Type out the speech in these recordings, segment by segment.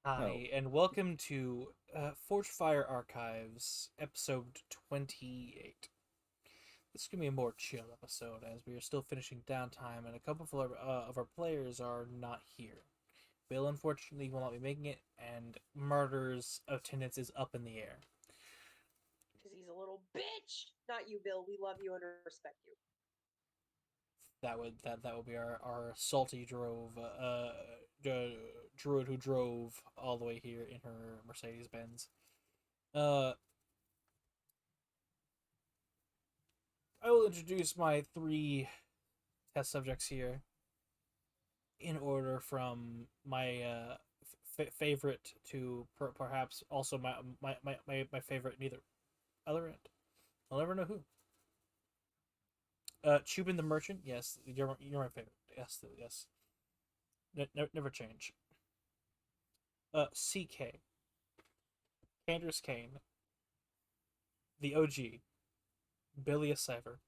Oh, Hi, and welcome to ForgeFire Archives, episode 28. This is going to be a more chill episode, as we are still finishing downtime, and a couple of our players are not here. Bill, unfortunately, will not be making it, and Murder's attendance is up in the air. Because he's a little bitch. Not you, Bill. We love you and respect you. That would be our salty druid who drove all the way here in her Mercedes Benz. I will introduce my three test subjects here in order from my favorite to perhaps also my favorite neither other end. I'll never know who. Chubin the Merchant, yes, you're my favorite. Yes. Never change. CK, Candace Kane, the OG, Billy a Cipher.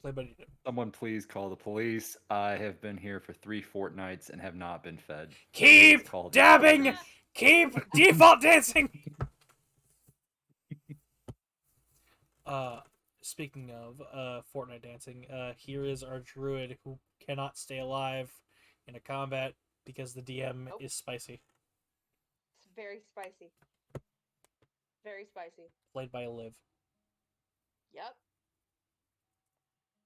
Play buddy. someone please call the police. I have been here for 3 fortnights and have not been fed. Keep Please call the dabbing! police. Keep default dancing! Speaking of Fortnite dancing, here is our druid who cannot stay alive in a combat because the DM is spicy. It's very spicy. Very spicy. Played by Liv. Yep.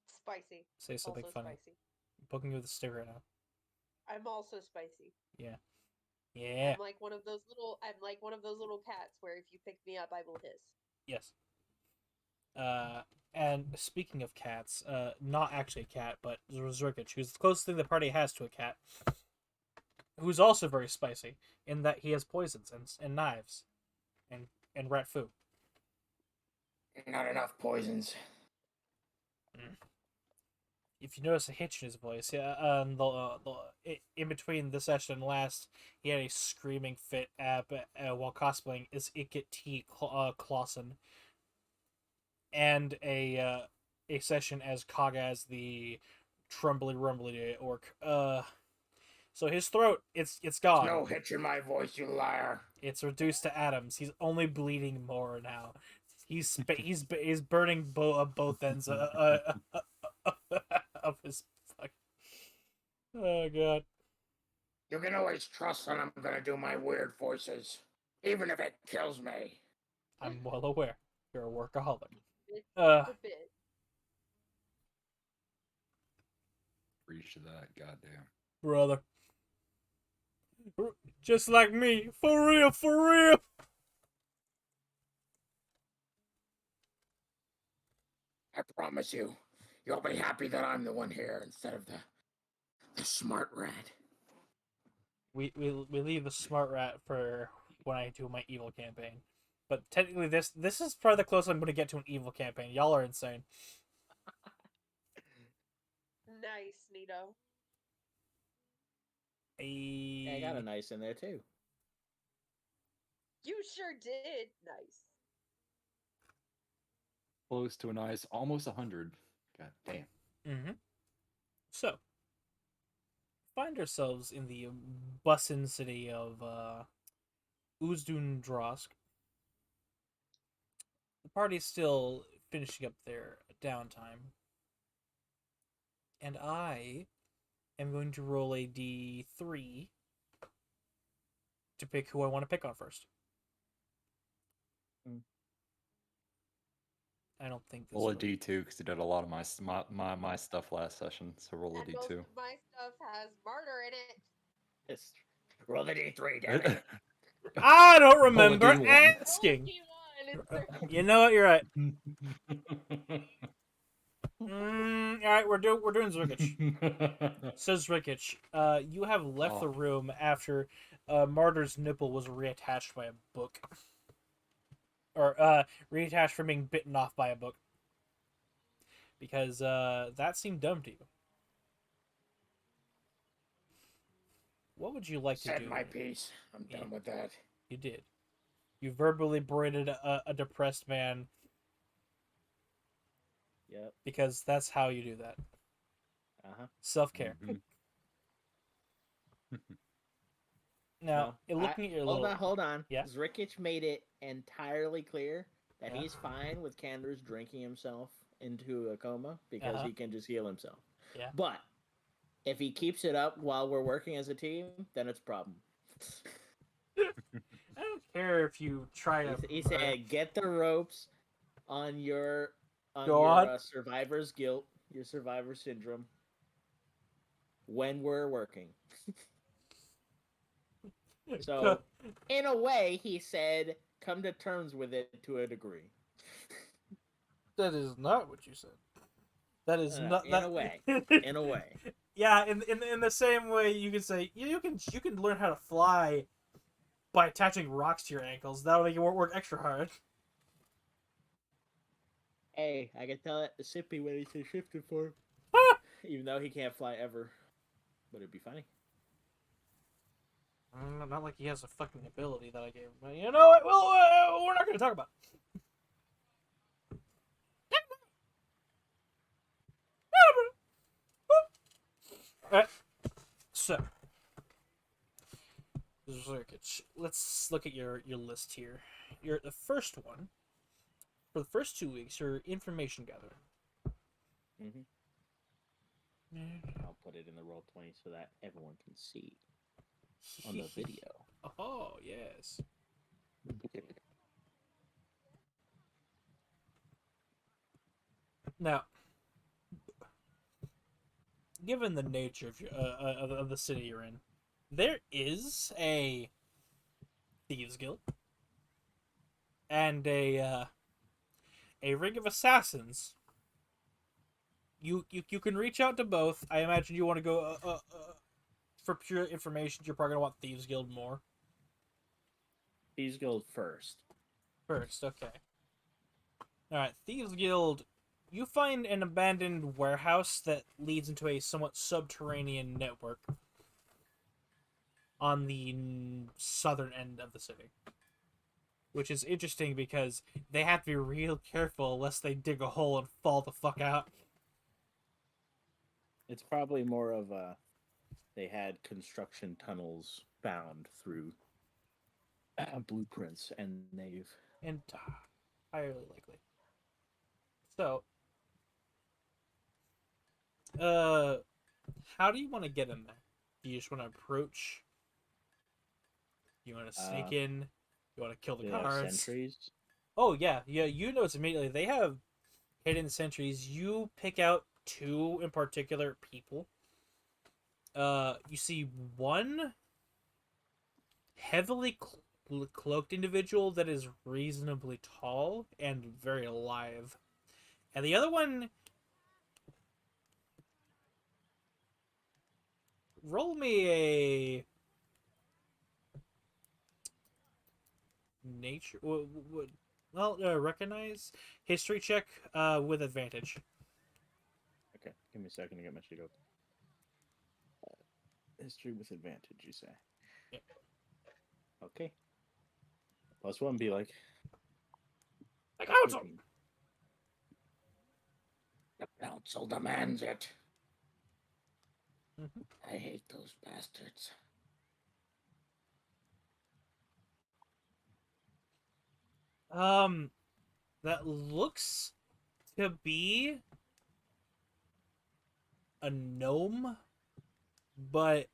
Spicy. Say something also funny. Spicy. I'm poking you with a stick right now. I'm also spicy. Yeah. I'm like one of those little cats where if you pick me up, I will hiss. Yes. And speaking of cats, not actually a cat, but Zurkich, who's the closest thing the party has to a cat, who's also very spicy in that he has poisons and knives, and rat foo. Not enough poisons. If you notice a hitch in his voice, in between this session and last, he had a screaming fit while cosplaying as Ikit T. Clausen, and a session as Kagaz the Trumbly Rumbly orc. So his throat, it's gone. No hitch in my voice, you liar. It's reduced to atoms. He's only bleeding more now. He's burning both ends of his fuck. Oh god. You can always trust that I'm gonna do my weird voices, even if it kills me. I'm well aware. You're a workaholic. It's Uh, a bit. Reach to that, goddamn. brother. Just like me. For real, for real. I promise you, you'll be happy that I'm the one here instead of the smart rat. We leave the smart rat for when I do my evil campaign. But technically, this is probably the closest I'm going to get to an evil campaign. Y'all are insane. Nice, Nito. Yeah, I got a nice in there too. You sure did. Nice. Close to a nice, almost 100. God damn. Mm-hmm. So, find ourselves in the bussin' city of Uzdun Drosk. The party's still finishing up their downtime. And I am going to roll a d3 to pick who I want to pick on first. I don't think this Roll a really... D2 because he did a lot of my stuff last session, so roll a And most D2. of my stuff has murder in it. Yes. Roll the D3, damn it. I don't remember D1. asking. Roll You know what? You're right. All right, we're doing Zrikich. Says Zrikich, you have left the room after Martyr's nipple was reattached by a book. Or reattached from being bitten off by a book. Because that seemed dumb to you. What would you like to Said do? my piece. I'm done with that. You did. You verbally berated a depressed man. Yep. Because that's how you do that. Uh-huh. Self-care. Mhm. Now, No, looking at your hold little... on, hold on. Yeah. Zrikich made it entirely clear that Yeah. he's fine with Kanders drinking himself into a coma because Uh-huh. he can just heal himself. Yeah. But if he keeps it up while we're working as a team, then it's a problem. I don't care if you try to... He said, "Get the ropes on your Go on. survivor's guilt, your survivor syndrome, when we're working." So, in a way, he said, "Come to terms with it to a degree." That is not what you said. That is not... in a way. In a way. Yeah, in the same way you could say you can learn how to fly by attaching rocks to your ankles. That'll make you work extra hard. Hey, I can tell it to Sippy when he's shifted for. Even though he can't fly ever. But it'd be funny. Not like he has a fucking ability that I gave him. But you know what? Well, we're not going to talk about it. Alright. So, let's look at your list here. You're the first one. For the first 2 weeks, you're information gathering. Mm-hmm. I'll put it in the Roll20 so that everyone can see on the video. Oh, yes. Now, given the nature of the city you're in, there is a thieves guild and a ring of assassins. You can reach out to both. I imagine you want to go for pure information. You're probably gonna want thieves guild more. Thieves Guild first. First, okay. All right, thieves guild. You find an abandoned warehouse that leads into a somewhat subterranean network on the southern end of the city. Which is interesting because they have to be real careful lest they dig a hole and fall the fuck out. It's probably more of a... They had construction tunnels found through blueprints, and they've... Highly likely. So, how do you want to get in there? Do you just want to approach? You want to sneak in? You want to kill the guards? Sentries? Oh yeah. You notice immediately they have hidden sentries. You pick out 2 in particular people. You see one heavily cloaked individual that is reasonably tall and very alive, and the other one. Roll me a nature. Recognize history check with advantage. Okay, give me a second to get my sheet open. History with advantage, you say? Yeah. Okay. +1 be like... The council! 13. The council demands it. Mhm. I hate those bastards. That looks to be a gnome, but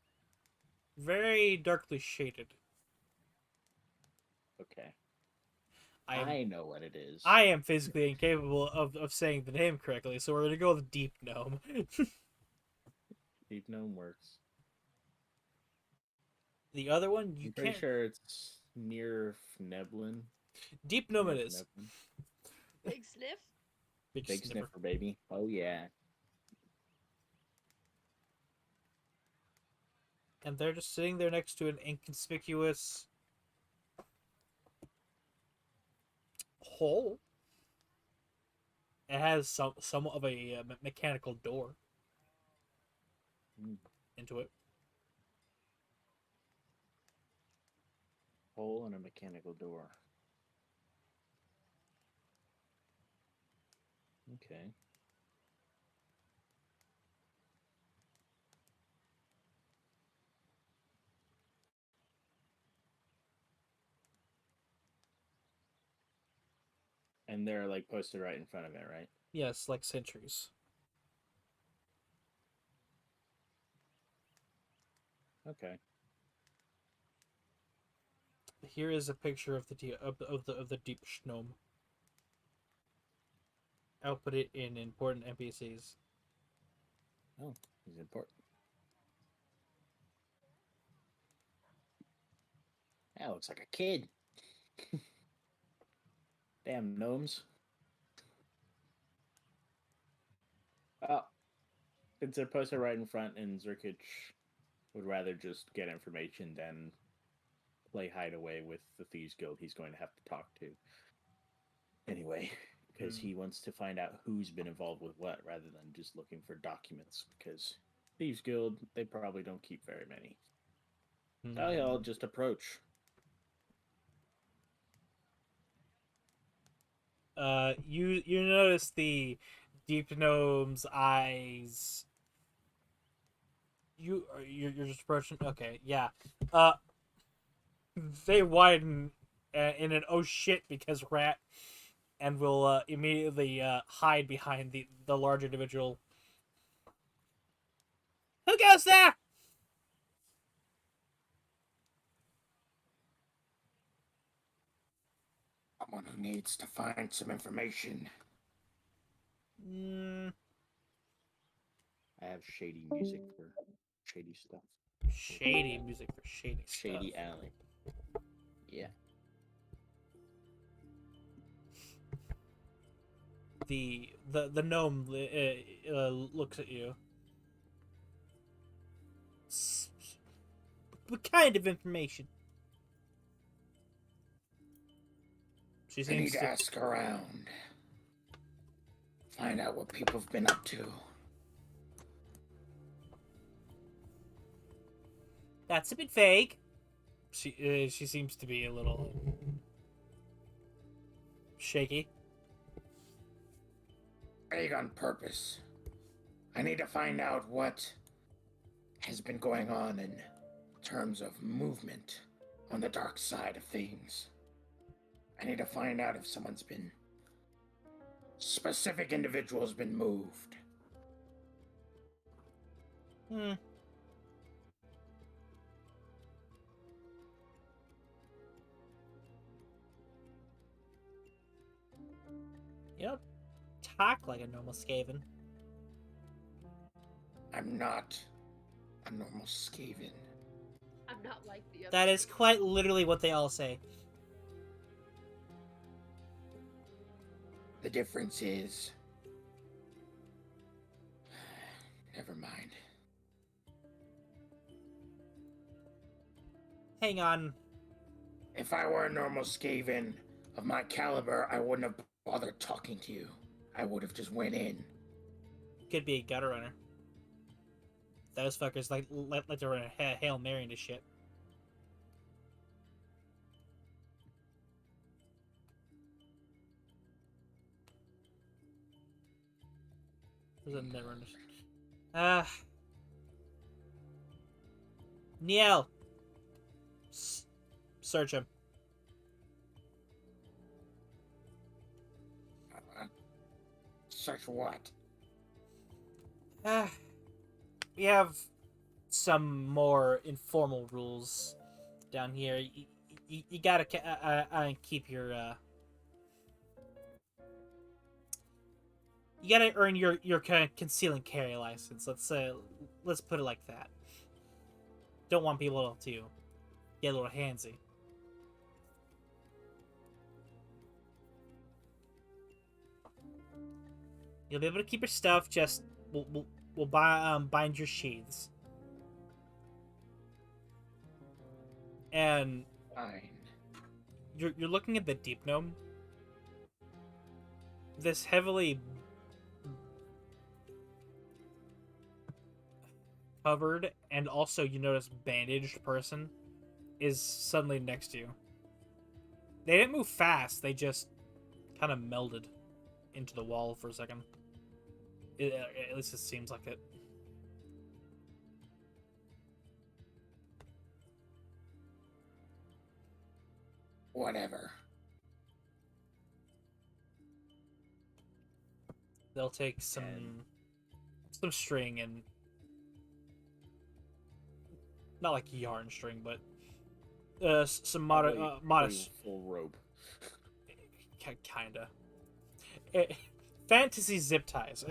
very darkly shaded. Okay. I I know what it is. am physically incapable of saying the name correctly, so we're gonna go with Deep Gnome. Deep Gnome works. The other one, you I'm pretty can't... sure it's near Fneblin. Deep Gnome it is. Big sniff. Big Big sniffer. sniffer, baby. Oh, yeah. And they're just sitting there next to an inconspicuous hole. It has somewhat of a mechanical door into it. Hole and a mechanical door. Okay. And they're like posted right in front of it, right? Yes, like sentries. Okay. Here is a picture of the deep gnome. I'll put it in important NPCs. Oh, he's important. That looks like a kid. Damn gnomes. Oh, since they're posted right in front, and Zerkich would rather just get information than play hideaway with the Thieves Guild he's going to have to talk to. Anyway, because he wants to find out who's been involved with what rather than just looking for documents, because Thieves Guild, they probably don't keep very many. So he'll just approach. You notice the deep gnome's eyes. You're just approaching. Okay, yeah. They widen in an oh shit because rat, and will immediately hide behind the large individual. Who goes there? Someone who needs to find some information. I have shady music for shady stuff. Shady music for shady stuff. Shady alley. Yeah. The gnome looks at you. What kind of information? She I need seems to ask around. Find out what people have been up to. That's a bit vague. She seems to be a little shaky. Vague on purpose. I need to find out what has been going on in terms of movement on the dark side of things. I need to find out if specific individuals been moved. You don't talk like a normal Skaven. I'm not a normal Skaven. I'm not like the other. That is quite literally what they all say. The difference is... Never mind. Hang on. If I were a normal Skaven of my caliber, I wouldn't have bothered talking to you. I would have just went in. Could be a gutter runner. Those fuckers like to run a Hail Mary into shit. There's a never understand. Niel! Search him. Search what? We have some more informal rules down here. You gotta keep your you gotta earn your conceal and carry license. Let's put it like that. Don't want people to get a little handsy. You'll be able to keep your stuff. Just we'll bind your sheaths. And Fine. you're looking at the deep gnome. This heavily covered and also you notice bandaged person is suddenly next to you. They didn't move fast. They just kind of melded into the wall for a second. At least it seems like it. Whatever. They'll take some string and not like yarn string, but some modest full rope. kinda fantasy zip ties.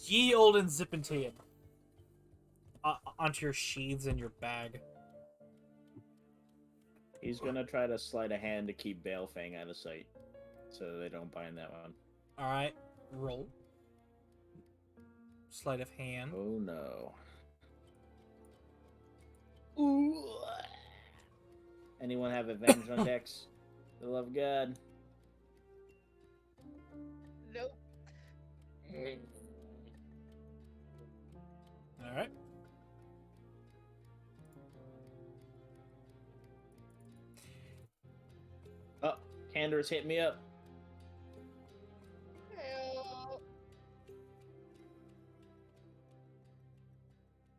Ye olden zip and tie onto your sheaths and your bag. He's gonna try to slide a hand to keep Balefang out of sight, so they don't bind that one. All right, roll. Sleight of hand. Oh no. Ooh. Anyone have advantage on Dex? For the love of God. Nope. All right. Oh, Candace hit me up. Help.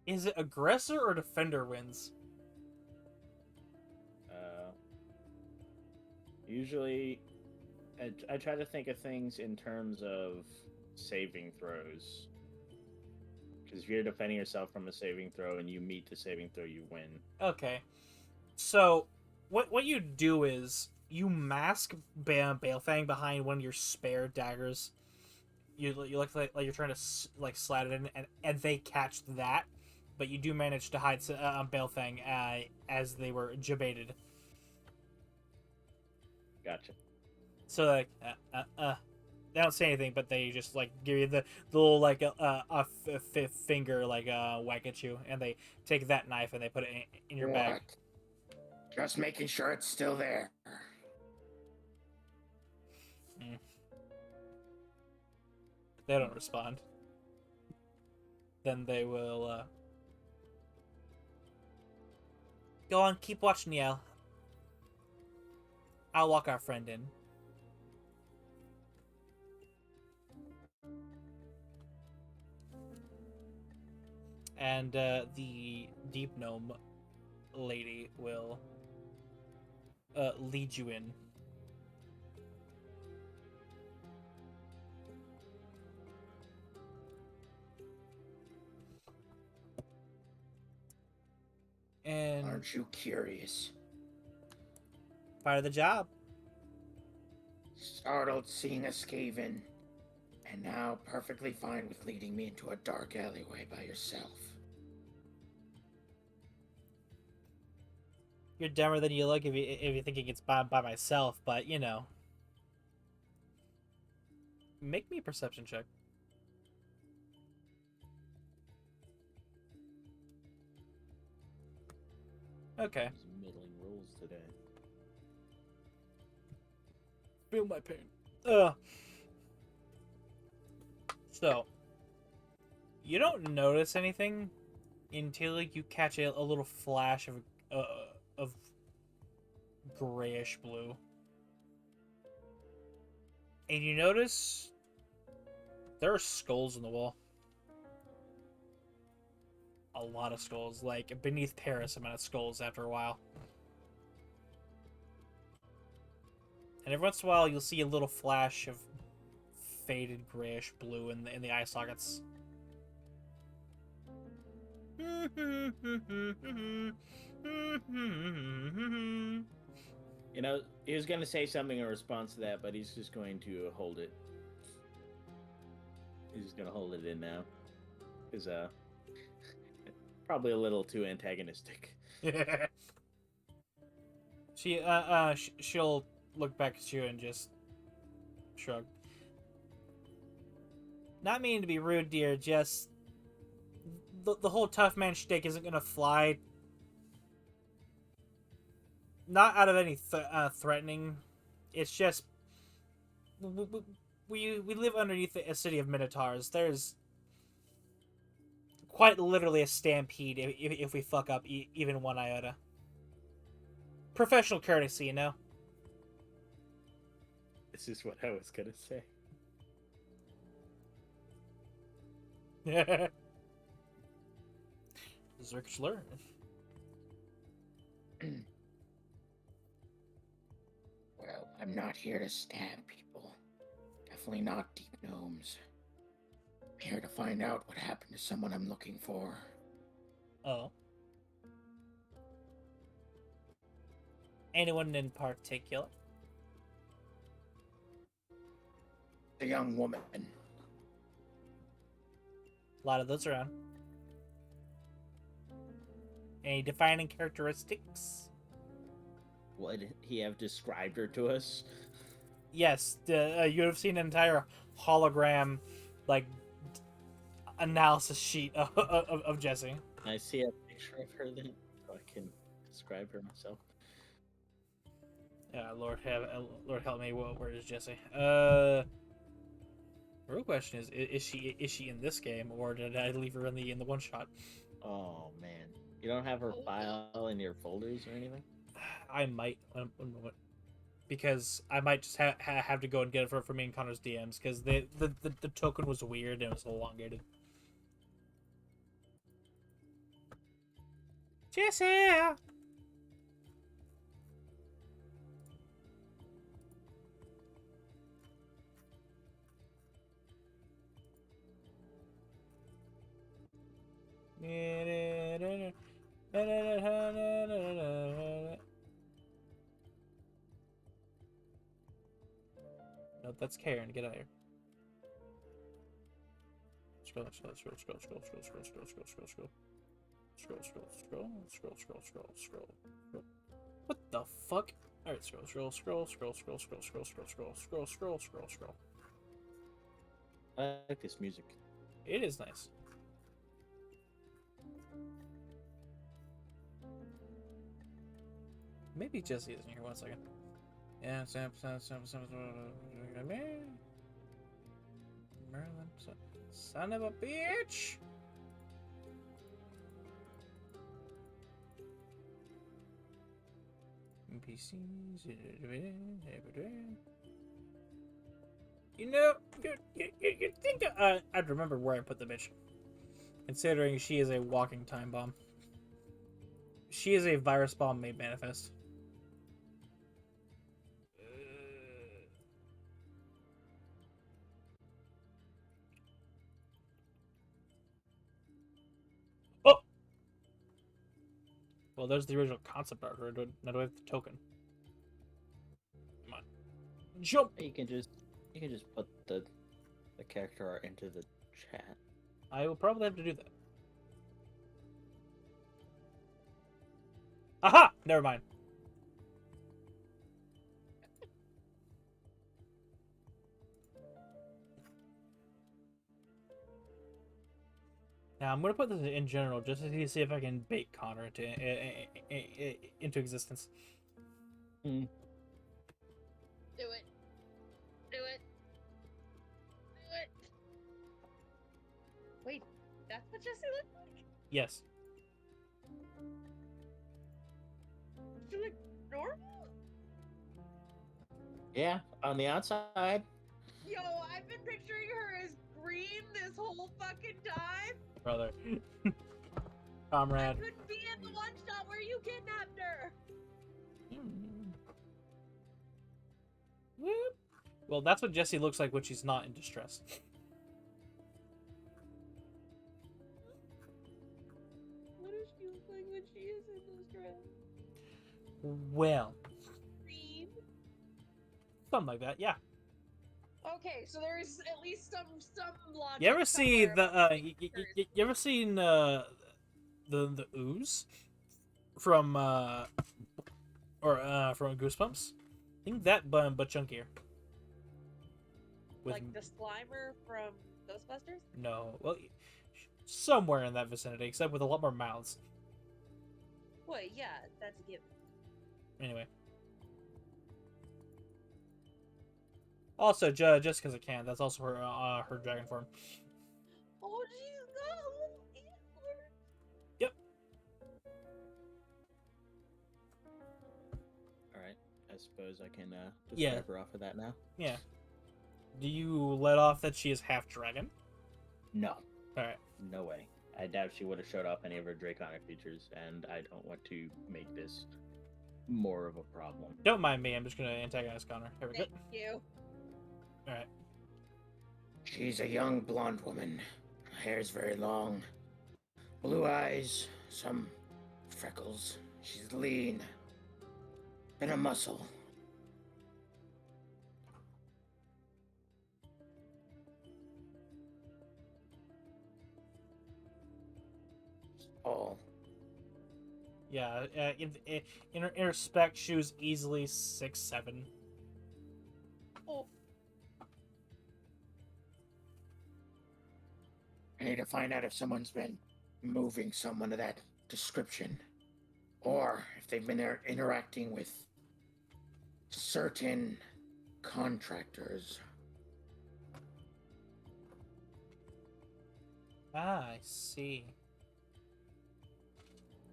Is it aggressor or defender wins? Usually, I try to think of things in terms of saving throws. Because if you're defending yourself from a saving throw and you meet the saving throw, you win. Okay. So, what you do is you mask Balefang behind one of your spare daggers. You look like you're trying to slide it in, and they catch that, but you do manage to hide Balefang as they were jebaited. Gotcha. So like they don't say anything, but they just like give you the little like finger like whack at you, and they take that knife and they put it in your bag. Just making sure it's still there. They don't respond. Then they will go on. Keep watching, Niel. I'll walk our friend in. And the deep gnome lady will lead you in. And Aren't you curious? part of the job. Startled seeing a Skaven, and now perfectly fine with leading me into a dark alleyway by yourself. You're dumber than you look if you're thinking it's by myself, but you know. Make me a perception check. Okay. These middling rolls today. Feel my pain. So, you don't notice anything until you catch a little flash of grayish blue, and you notice there are skulls in the wall. A lot of skulls, like beneath Paris amount of skulls after a while. And every once in a while, you'll see a little flash of faded grayish blue in the eye sockets. You know, he was going to say something in response to that, but he's just going to hold it. He's just going to hold it in now. Because, probably a little too antagonistic. She'll look back at you and just shrug. Not meaning to be rude, dear, just the whole tough man shtick isn't gonna fly. Not out of any threatening. It's just we live underneath a city of minotaurs. There's quite literally a stampede if we fuck up even one iota. Professional courtesy, you know? This is what I was going to say. Zerk's learn. Well, I'm not here to stab people. definitely not deep gnomes. I'm here to find out what happened to someone I'm looking for. Oh. Anyone in particular? A young woman. A lot of those around. Any defining characteristics? Would he have described her to us? Yes, you have seen an entire hologram, like, analysis sheet of Jesse. Can I see a picture of her then, so I can describe her myself? Lord help me. Where is Jesse? The real question is she in this game, or did I leave her in the one shot? Oh man, you don't have her file in your folders or anything? I might. One moment. Because I might just have to go and get it for me and Connor's DMs, because the token was weird and it was elongated. Jesse! No, that's Karen. Get out of here. Scroll. What the fuck? Alright, scroll. I like this music. It is nice. Maybe Jesse isn't here. 1 second. Yeah, Merlin, son of a bitch! NPCs. You know, you think I'd remember where I put the bitch, considering she is a walking time bomb. She is a virus bomb made manifest. Oh! Well, there's the original concept art. Now do I have the token? Come on. Jump! You can just put the character art into the chat. I will probably have to do that. Aha! Never mind. Now I'm gonna put this in general just to see if I can bait Connor into existence. Hmm. Do it. Do it. Do it. Wait, that's what Jesse looked like? Yes. She look normal? Yeah, on the outside. Yo, I've been picturing her as green this whole fucking time. Brother. I Comrade. couldn't be in the one shot where you kidnapped her. Whoop. Well, that's what Jessie looks like when she's not in distress. What does she look like when she is in distress? Well, Green. something like that, yeah. Okay, so there's at least some logic. You ever see somewhere the about you ever seen the ooze from from Goosebumps? I think that but chunkier. With like the Slimer from Ghostbusters? no, well, somewhere in that vicinity, except with a lot more mouths. Well, yeah, that's a given. Anyway. Also, just because I can, that's also her dragon form. Oh, she's got little antlers. Yep. All right, I suppose I can just Yeah. grab her off of that now. Yeah. Do you let off that she is half dragon? No, All right. no way. I doubt she would have showed off any of her draconic features, and I don't want to make this more of a problem. Don't mind me. I'm just gonna antagonize Connor. Here we go. Thank you. All right. She's a young blonde woman. Hair's very long. Blue eyes, some freckles. She's lean. Been a muscle. All. Yeah, in her spec, she was easily 6'7". Oh. I need to find out if someone's been moving someone of that description. Or if they've been interacting with certain contractors. Ah, I see.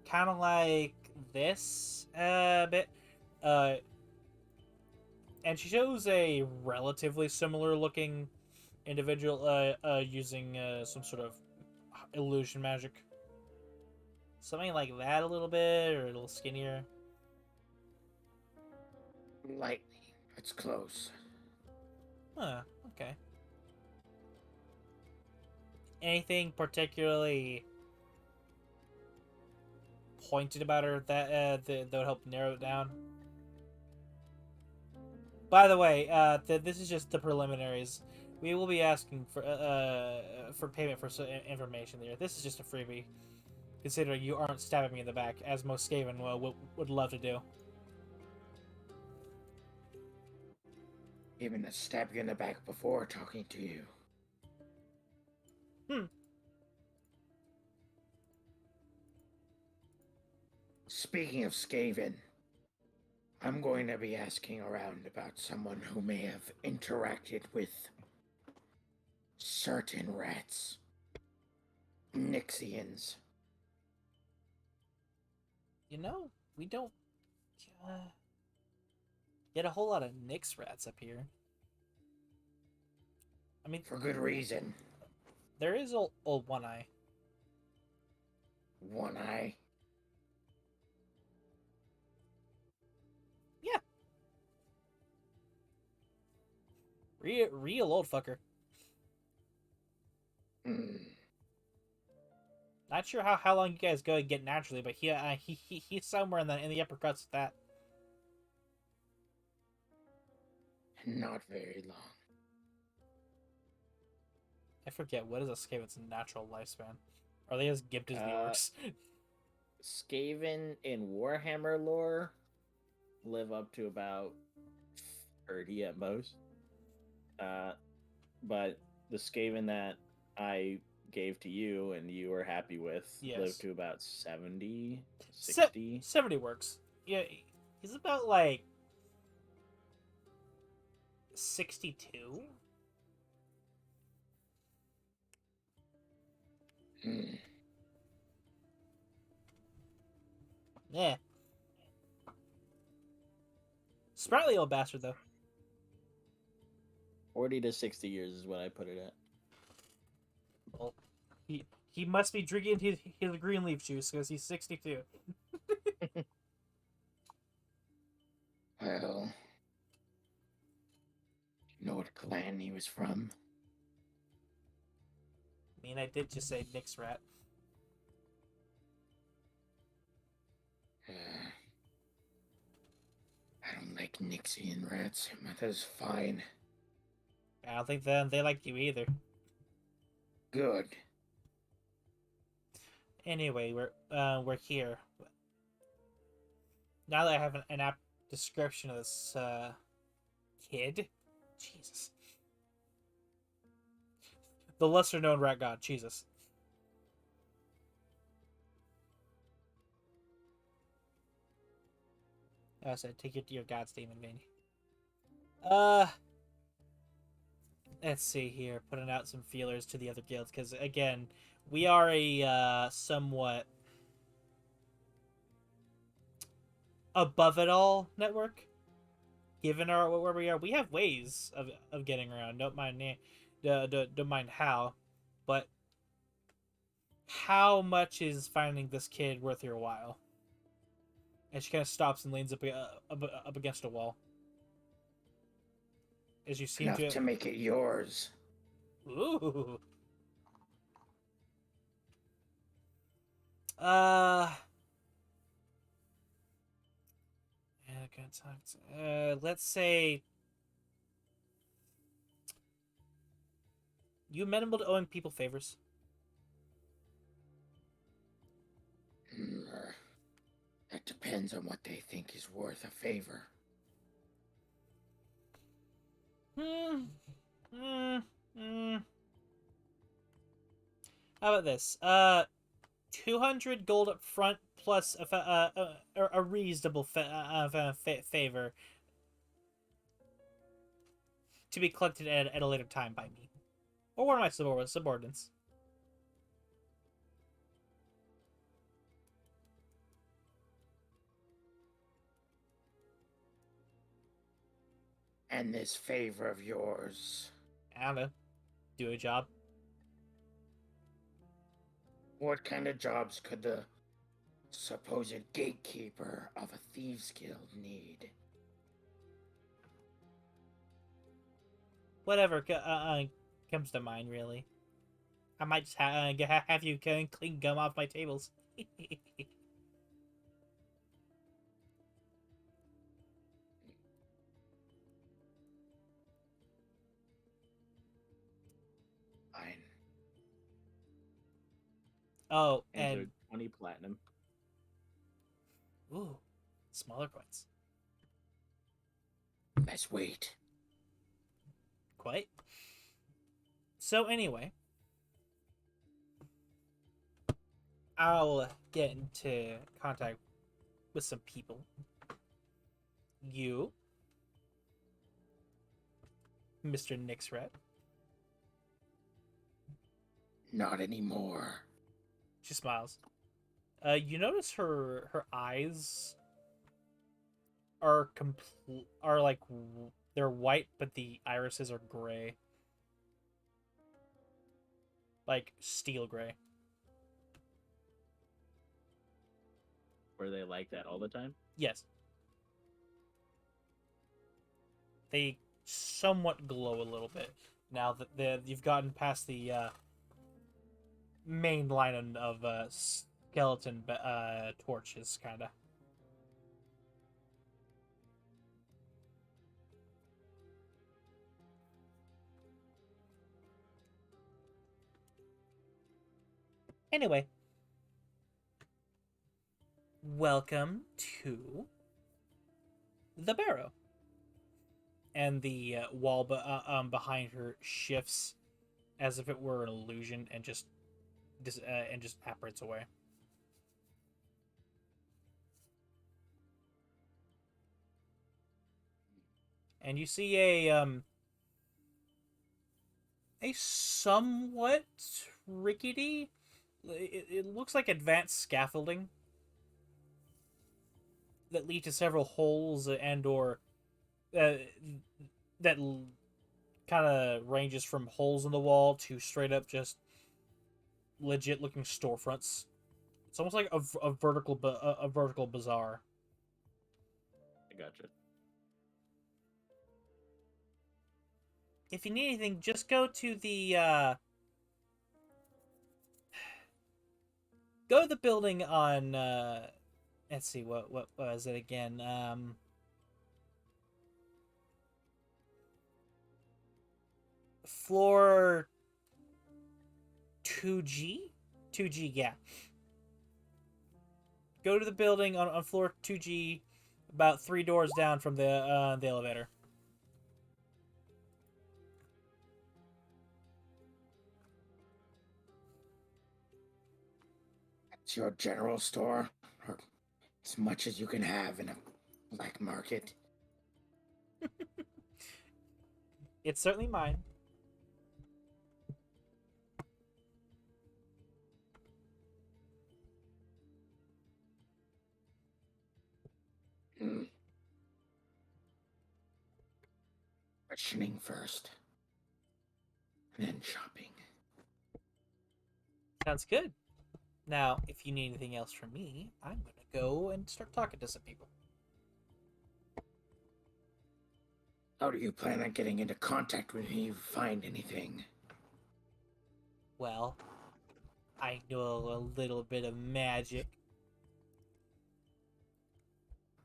Kind of like this bit. And she shows a relatively similar looking individual using some sort of illusion magic. Something like that a little bit, or a little skinnier. Lightly. It's close. Huh, okay. Anything particularly pointed about her that would help narrow it down? By the way, this is just the preliminaries. We will be asking for payment for information there. This is just a freebie, considering you aren't stabbing me in the back, as most Skaven would love to do. Even to stab you in the back before talking to you. Speaking of Skaven, I'm going to be asking around about someone who may have interacted with certain rats. Nixians. You know, we don't get a whole lot of Nyx rats up here. I mean, For good reason. there is old One Eye. One Eye. Yeah. Real old fucker. Hmm. Not sure how long you guys go and get naturally, but he's somewhere in the upper cuts with that. Not very long. I forget, what is a Skaven's natural lifespan? Are they as gimped as the orcs? Skaven in Warhammer lore live up to about 30 at most. But the Skaven that I gave to you and you were happy with Yes. live to about 70, 60. 70 works. Yeah, he's about like 62. Hmm. Yeah. Sprightly old bastard though. 40 to 60 years is what I put it at. Well, he must be drinking his green leaf juice because he's 62. Well, you know what clan he was from? I mean, I did just say Nyx rat. I don't like Nixian rats, but that's fine. I don't think they like you either. Good. Anyway, we're here. Now that I have an apt description of this kid, Jesus, the lesser known rat god, Jesus. I said, take your God's name in vain. Let's see here. Putting out some feelers to the other guilds, because, again, we are a somewhat above-it-all network. Given where we are, we have ways of getting around. Don't mind how. But how much is finding this kid worth your while? And she kind of stops and leans up against a wall. As you seem Enough to make it yours. Ooh. Yeah, good times. Let's say you amenable to owing people favors. That depends on what they think is worth a favor. Hmm. Hmm. Hmm. How about this? 200 gold up front plus a reasonable favor to be collected at a later time by me or one of my subordinates. And this favor of yours, I don't know. Do a job. what kind of jobs could the supposed gatekeeper of a thieves' guild need? Whatever comes to mind, really. I might just have you clean gum off my tables. Fine. Oh, And and 20 platinum. ooh, smaller coins. Let's wait. Quite. So anyway, I'll get into contact with some people. You, Mr. Nixrat. Not anymore. She smiles. You notice her eyes are like they're white, but the irises are gray, like steel gray. Were they like that all the time? Yes, they somewhat glow a little bit now that you've gotten past the main line of skeleton torches, kind of. Anyway, welcome to the barrow. And the wall behind her shifts as if it were an illusion and just evaporates away. And you see a somewhat rickety. It looks like advanced scaffolding that lead to several holes and/or that kind of ranges from holes in the wall to straight up just legit looking storefronts. It's almost like a vertical bazaar. I gotcha. If you need anything, just go to the building on let's see what was it again? Floor 2G? 2G, yeah. Go to the building on floor 2G, about 3 doors down from the elevator. It's your general store, or as much as you can have in a black market. It's certainly mine. Questioning first, then shopping. Sounds good. Now, if you need anything else from me, I'm gonna go and start talking to some people. How do you plan on getting into contact when you find anything? Well, I know a little bit of magic.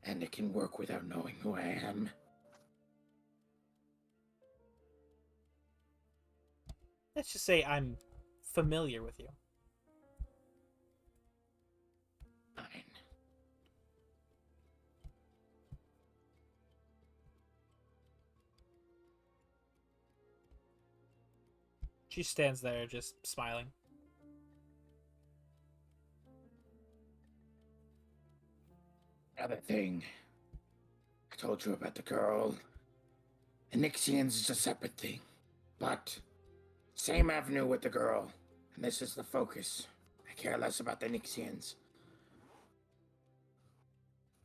And it can work without knowing who I am. Let's just say I'm familiar with you. Fine. She stands there just smiling. Other thing. I told you about the girl. The Nixians is a separate thing. But, same avenue with the girl. And this is the focus. I care less about the Nixians.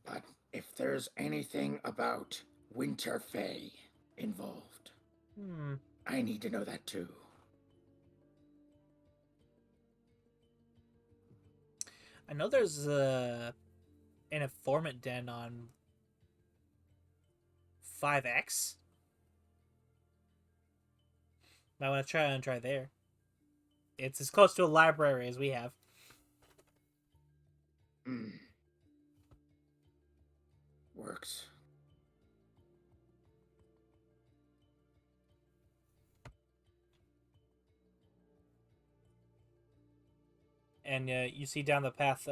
But if there's anything about Winterfell involved, I need to know that too. I know there's an informant den on 5X. Might want to try there. It's as close to a library as we have. Works. And you see down the path.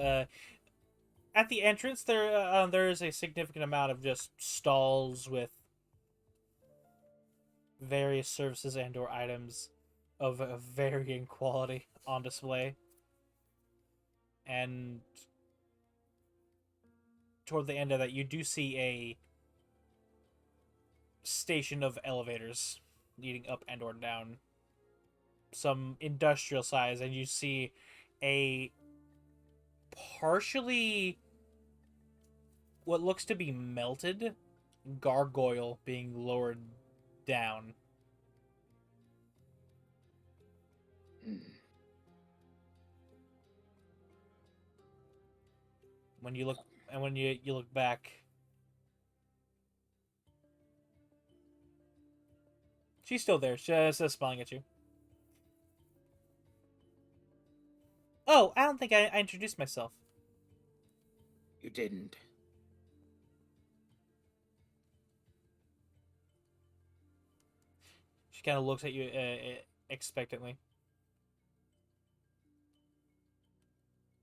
At the entrance, there is a significant amount of just stalls with various services and/or items of varying quality on display. And toward the end of that, you do see a station of elevators leading up and/or down, some industrial size, and you see a partially what looks to be melted gargoyle being lowered down. When you look you look back, she's still there. She's smiling at you. Oh, I don't think I introduced myself. You didn't. She kind of looks at you expectantly.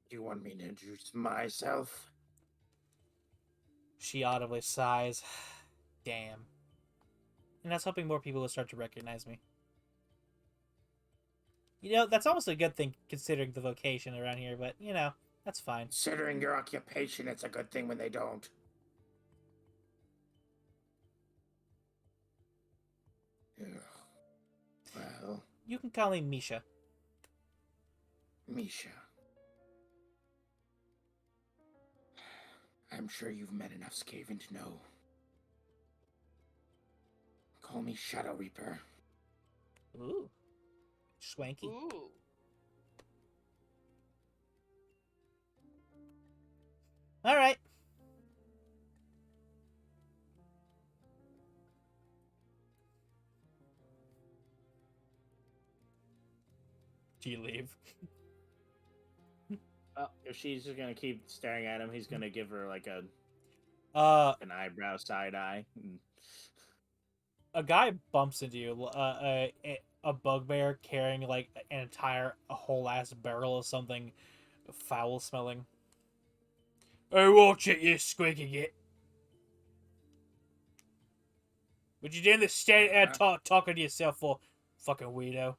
Do you want me to introduce myself? She audibly sighs. Damn. And I was hoping more people would start to recognize me. You know, that's almost a good thing considering the vocation around here, but, you know, that's fine. Considering your occupation, it's a good thing when they don't. Ugh. Well, You can call me Misha. Misha. I'm sure you've met enough Skaven to know. Call me Shadow Reaper. Ooh. Swanky. Ooh. Alright. Do you leave? Well, if she's just gonna keep staring at him, he's gonna give her like an eyebrow side eye. A guy bumps into you. A bugbear carrying like an entire whole ass barrel of something foul smelling. Hey, watch it, you squeaky git. What you doing this standing there talking to yourself for, fucking weirdo?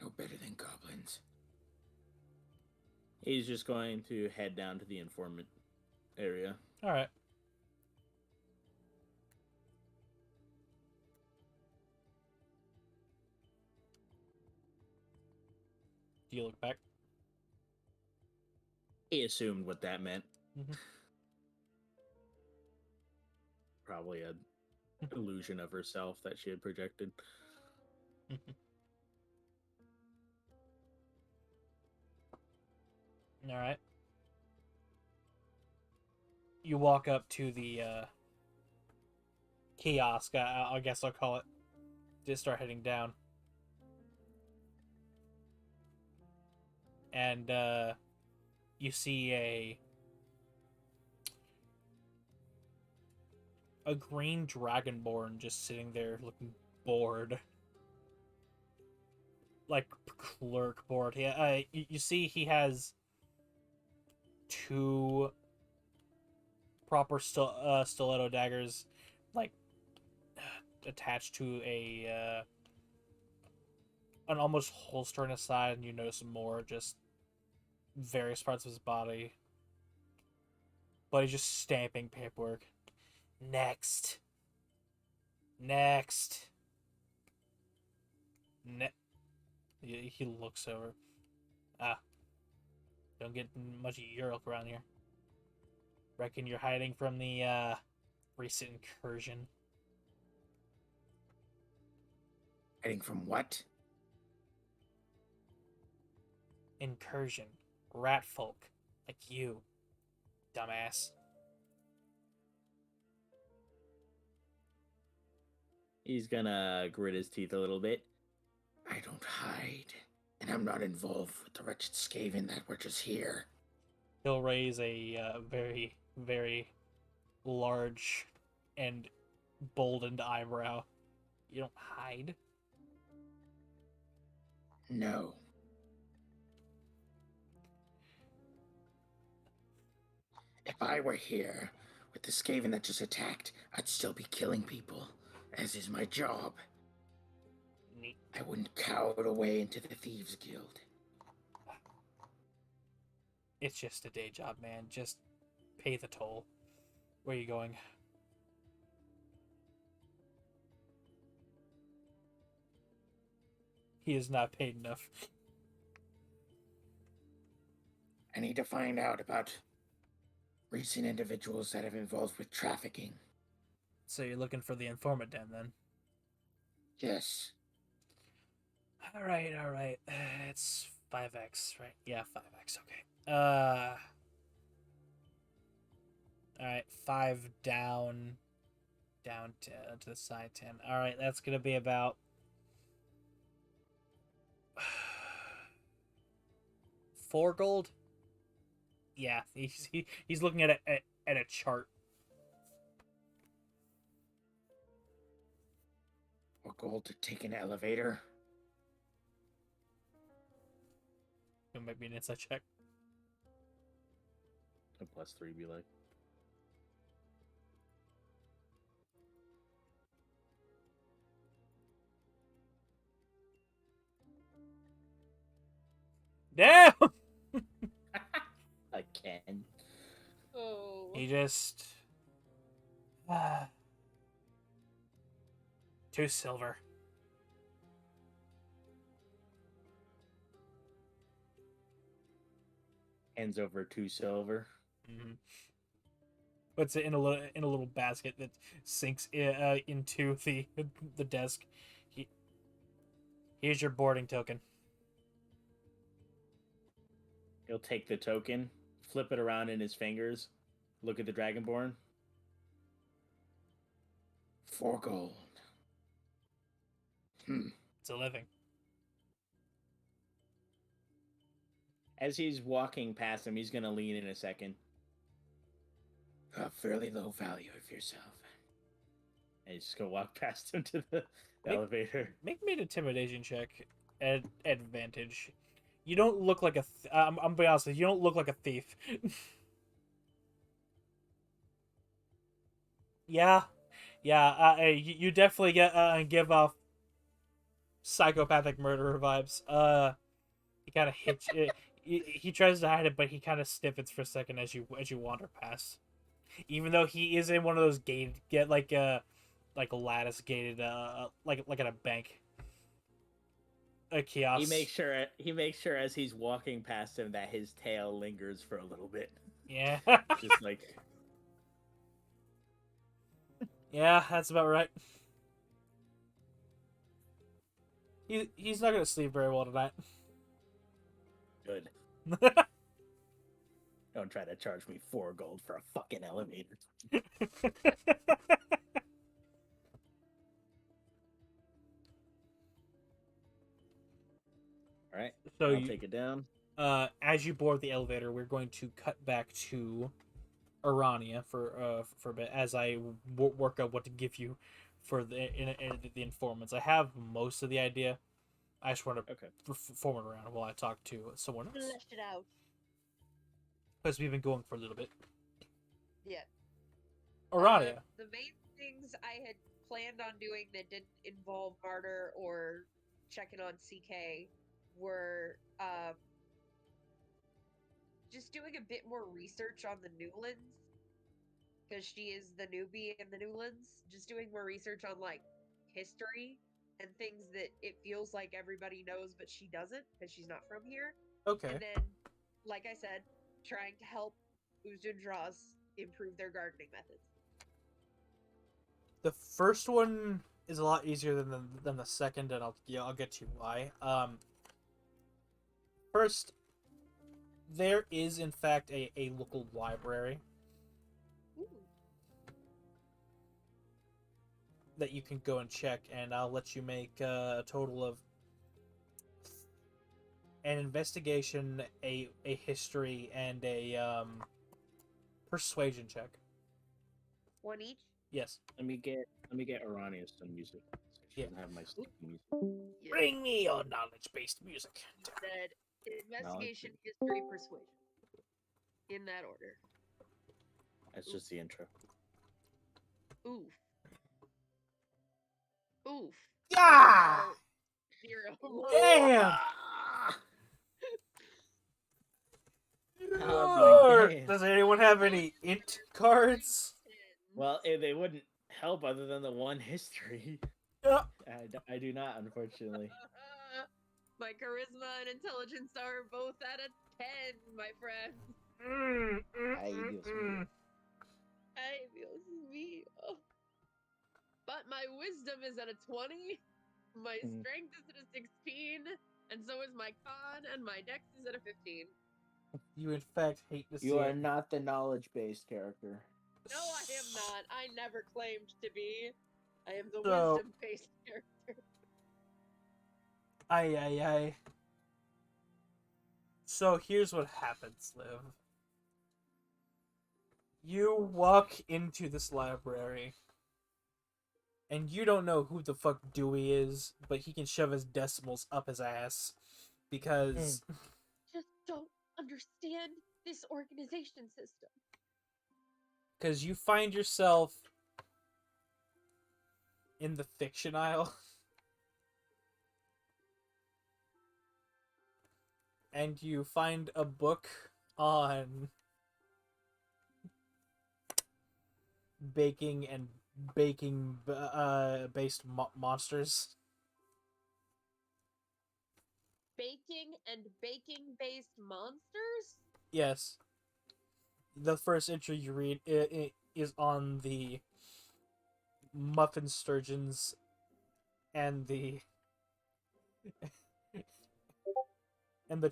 No better than goblins. He's just going to head down to the informant area. Alright. Do you look back? He assumed what that meant. Mm-hmm. Probably a illusion of herself that she had projected. Alright. you walk up to the kiosk. I guess I'll call it. Just start heading down, and you see a green dragonborn just sitting there looking bored, like clerk board. Yeah, you see he has two proper stiletto daggers, like attached to an almost holster on his side, and you notice more just various parts of his body. But he's just stamping paperwork. Next. He looks over. Don't get much of your ilk around here. Reckon you're hiding from the recent incursion. Hiding from what? Incursion. Rat folk. Like you. Dumbass. He's gonna grit his teeth a little bit. I don't hide, and I'm not involved with the wretched Skaven that were just here. He'll raise a very, very large and boldened eyebrow. You don't hide? No. If I were here with the Skaven that just attacked, I'd still be killing people, as is my job. Neat. I wouldn't cower away into the Thieves Guild. It's just a day job, man. Just pay the toll. Where are you going? He is not paid enough. I need to find out about recent individuals that have involved with trafficking. So you're looking for the informant den, then? Yes. Alright. It's 5x, right? Yeah, 5x, okay. Alright, 5 down to the side 10. Alright, that's gonna be about 4 gold. Yeah, he's looking at a chart. What gold to take an elevator? It might be an insight check. A +3 be like. Damn! Again. Oh. He just 2 silver. Hands over 2 silver. Mm-hmm. Puts it in a little basket that sinks into the desk. Here's your boarding token. He'll take the token, flip it around in his fingers, look at the Dragonborn. 4 gold. It's a living. As he's walking past him, he's gonna lean in a second. A fairly low value of yourself. And he's just gonna walk past him to the elevator. Make me an intimidation check at advantage. You don't look like a. I'm be honest with you. You don't look like a thief. Yeah. You definitely give off psychopathic murderer vibes. He kind of hits. He tries to hide it, but he kind of sniffles for a second as you wander past. Even though he is in one of those like a lattice gated like at a bank. A kiosk. He makes sure as he's walking past him that his tail lingers for a little bit. Yeah. Just like. Yeah, that's about right. He's not gonna sleep very well tonight. Good. Don't try to charge me 4 gold for a fucking elevator. All right, So I'll you, take it down. as you board the elevator, we're going to cut back to Arania for a bit as I work out what to give you for the informants. I have most of the idea. I just want to Okay. form it around while I talk to someone else Flesh it out. because we've been going for a little bit. Yeah. Arania, The main things I had planned on doing that didn't involve Martyr or checking on CK were just doing a bit more research on the Newlands, because she is the newbie in the Newlands. Just doing more research on like history and things that it feels like everybody knows, but she doesn't because she's not from here. okay. And then, like I said, trying to help Uzundra's improve their gardening methods. The first one is a lot easier than the second, and I'll get to why. First, there is in fact a local library Ooh. that you can go and check, and I'll let you make a total of an investigation, a history, and a persuasion check. One each? Yes. Let me get Arania some music. She Yeah. doesn't have my sticky music. Yes. Bring me your knowledge-based music. Said investigation, history, persuasion. In that order. That's just the intro. Oof. Oof. Yeah! 0. Damn! Oh my God. Does anyone have any int cards? Well, they wouldn't help other than the one history. Yeah. I do not, unfortunately. My charisma and intelligence are both at a 10, my friend. Ay, Dios mío. Ay, Dios mío. But my wisdom is at a 20, my strength is at a 16, and so is my con, and my dex is at a 15. You in fact hate to see You are it. not the knowledge-based character. No, I am not. I never claimed to be. I am the So- wisdom-based character. Aye. So here's what happens, Liv. You walk into this library, and you don't know who the fuck Dewey is, but he can shove his decimals up his ass because Just don't understand this organization system. because you find yourself in the fiction aisle. And you find a book on baking and baking based monsters. Baking and baking-based monsters? Yes. The first entry you read is on the muffin sturgeons and the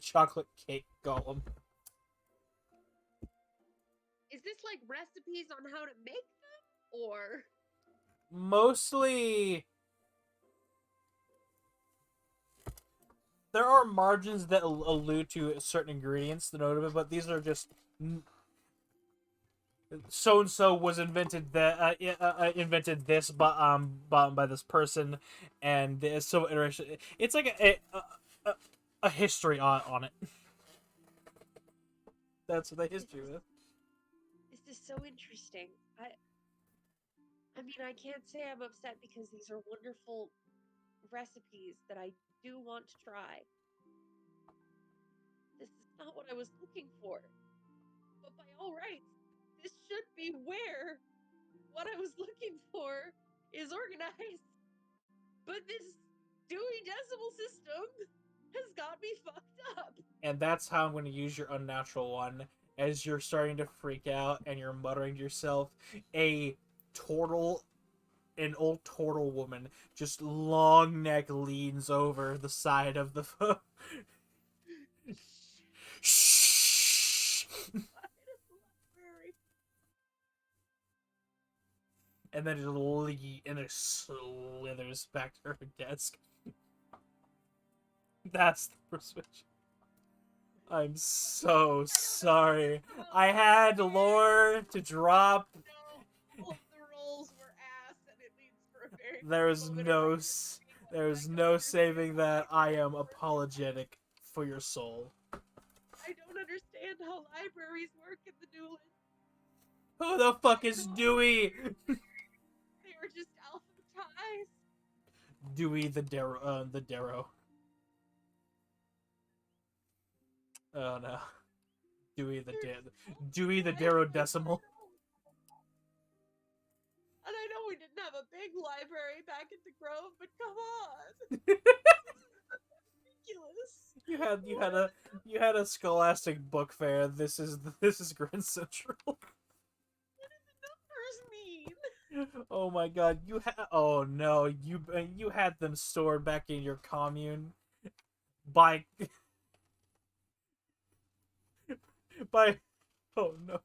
chocolate cake golem. Is this like recipes on how to make them? Or... Mostly there are margins that allude to certain ingredients that know, but these are just so and so was invented that invented this by this person, and so iteration. It's like a history on it. That's what the history is. This is so interesting. I mean, I can't say I'm upset because these are wonderful recipes that I do want to try. This is not what I was looking for. But by all rights, this should be where what I was looking for is organized. But this Dewey Decimal System has got me fucked up. And that's how I'm going to use your unnatural one. As you're starting to freak out and you're muttering to yourself, an old turtle woman, just long neck, leans over the side of the Shh. and then it slithers back to her desk. That's the persuasion. I'm so sorry. I had lore to drop. No, all of the rolls were ass, and it leads for a very. There's quick no, moment of s- reckoning. there's I no don't saving understand that. how I am libraries work. apologetic for your soul. I don't understand how libraries work in the new one. Who the fuck is Dewey? They were just alphabetized. Dewey the Darrow. Oh no. Dewey the Darrow decimal. And I know we didn't have a big library back at the Grove, but come on. Ridiculous. You had a Scholastic book fair. This is Grand Central. What do the numbers mean? Oh my god, oh no, you had them stored back in your commune by oh no.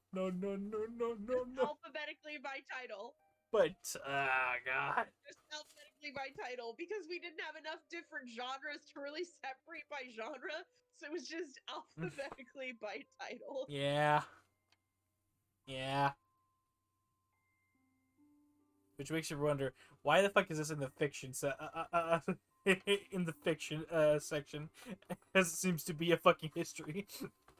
Alphabetically by title. But god. Just alphabetically by title, because we didn't have enough different genres to really separate by genre, so it was just alphabetically by title. Yeah. Which makes you wonder, why the fuck is this in the fiction in the fiction section, as it seems to be a fucking history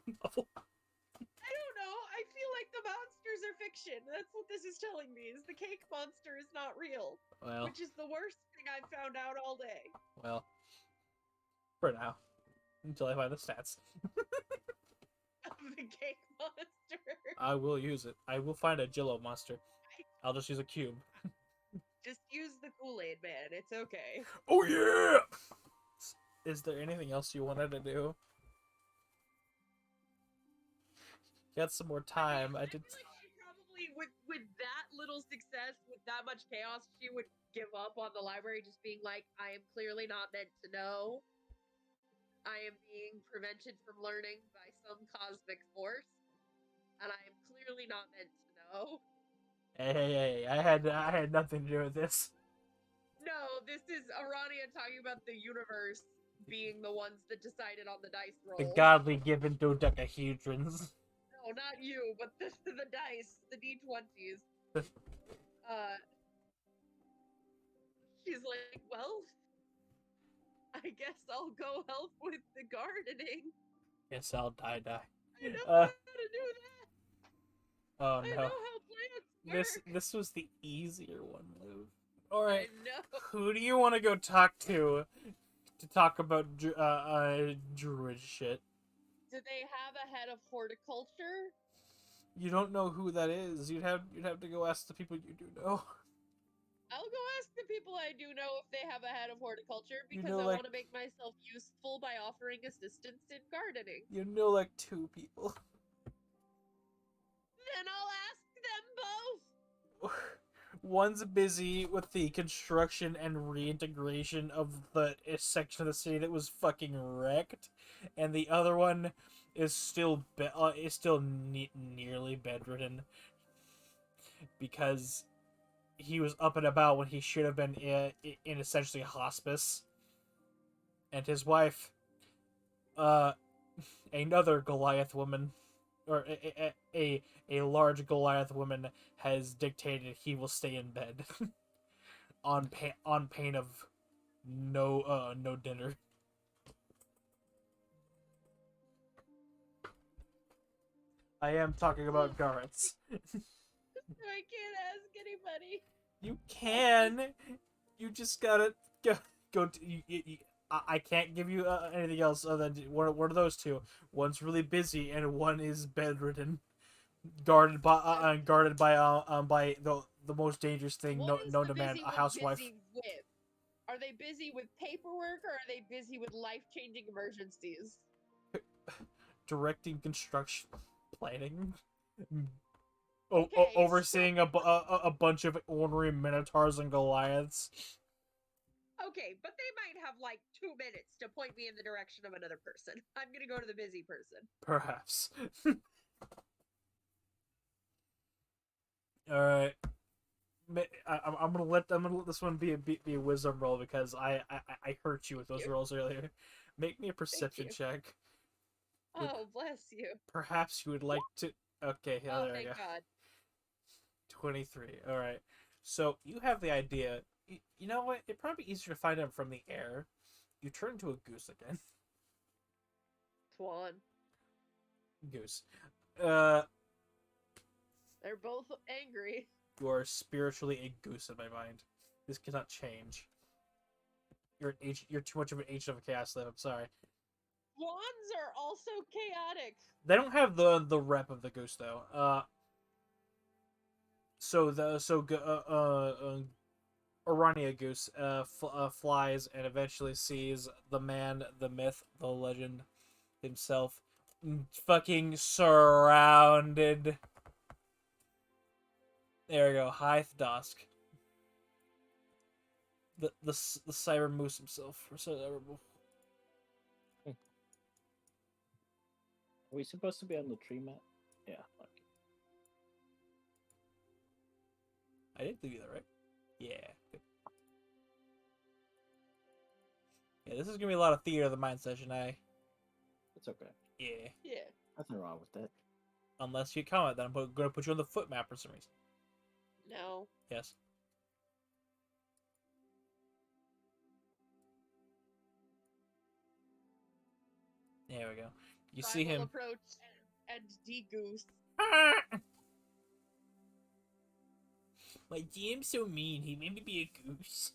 novel. I don't know. I feel like the monsters are fiction. That's what this is telling me. Is the cake monster is not real, Well, which is the worst thing I've found out all day. well, for now, until I find the stats, The cake monster. I will use it. I will find a Jillo monster. I'll just use a cube. Just use the Kool-Aid man. It's okay. Oh yeah! Is there anything else you wanted to do? Got some more time. I did. feel like she probably, with that little success, with that much chaos, she would give up on the library, just being like, I am clearly not meant to know. I am being prevented from learning by some cosmic force, and I am clearly not meant to know. Hey! I had nothing to do with this. No, this is Arania talking about the universe being the ones that decided on the dice rolls. The godly given dodecahedrons. No, not you, but the dice, the D20s. She's like, well, I guess I'll go help with the gardening. Guess I'll die. I know how to do that. Oh I know no. how plants work. This was the easier one, Lou. Alright. I know. Who do you want to go talk to talk about druid shit? Do they have a head of horticulture? You don't know who that is. You'd have to go ask the people you do know. I'll go ask the people I do know if they have a head of horticulture, because know, I like- want to make myself useful by offering assistance in gardening. You know like 2 people. Then I'll ask them both. One's busy with the construction and reintegration of the section of the city that was fucking wrecked, and the other one is still nearly bedridden because he was up and about when he should have been in essentially hospice. And his wife, another Goliath woman, or a large Goliath woman, has dictated he will stay in bed on pain of no dinner. I am talking about Garrett's. I can't ask anybody. You can. You just gotta go. I can't give you anything else other than one of those two. One's really busy and one is bedridden, guarded by the most dangerous thing known to man, a housewife. Busy with? Are they busy with paperwork, or are they busy with life-changing emergencies? Directing construction, planning, Okay, overseeing a bunch of ornery minotaurs and Goliaths. Okay, but they might have like 2 minutes to point me in the direction of another person. I'm gonna go to the busy person. Perhaps. Alright. I'm gonna let this one be a wisdom roll because I hurt you with those rolls earlier. Make me a perception you. check. Oh, bless you. Perhaps you would like to. Okay, yeah, Oh, there we thank go. God. 23. All right. So you have the idea. You know what? It'd probably be easier to find him from the air. You turn into a goose again. Swan. Goose. They're both angry. You are spiritually a goose in my mind. This cannot change. You're too much of an agent of a chaos slave. I'm sorry. Swans are also chaotic. They don't have the rep of the goose though. Orania Goose flies and eventually sees the man, the myth, the legend himself, fucking surrounded. There we go, Hythe Dusk. The cyber moose himself. Are we supposed to be on the tree map? Yeah. Okay. I didn't do that, right? Yeah. Good. Yeah, this is gonna be a lot of theater of the mind session, It's okay. Yeah. Yeah. Nothing wrong with that. Unless you comment, then I'm gonna put you on the foot map for some reason. No. Yes. There we go. You see Primal him. approach and de-goose. My GM's so mean. He made me be a goose.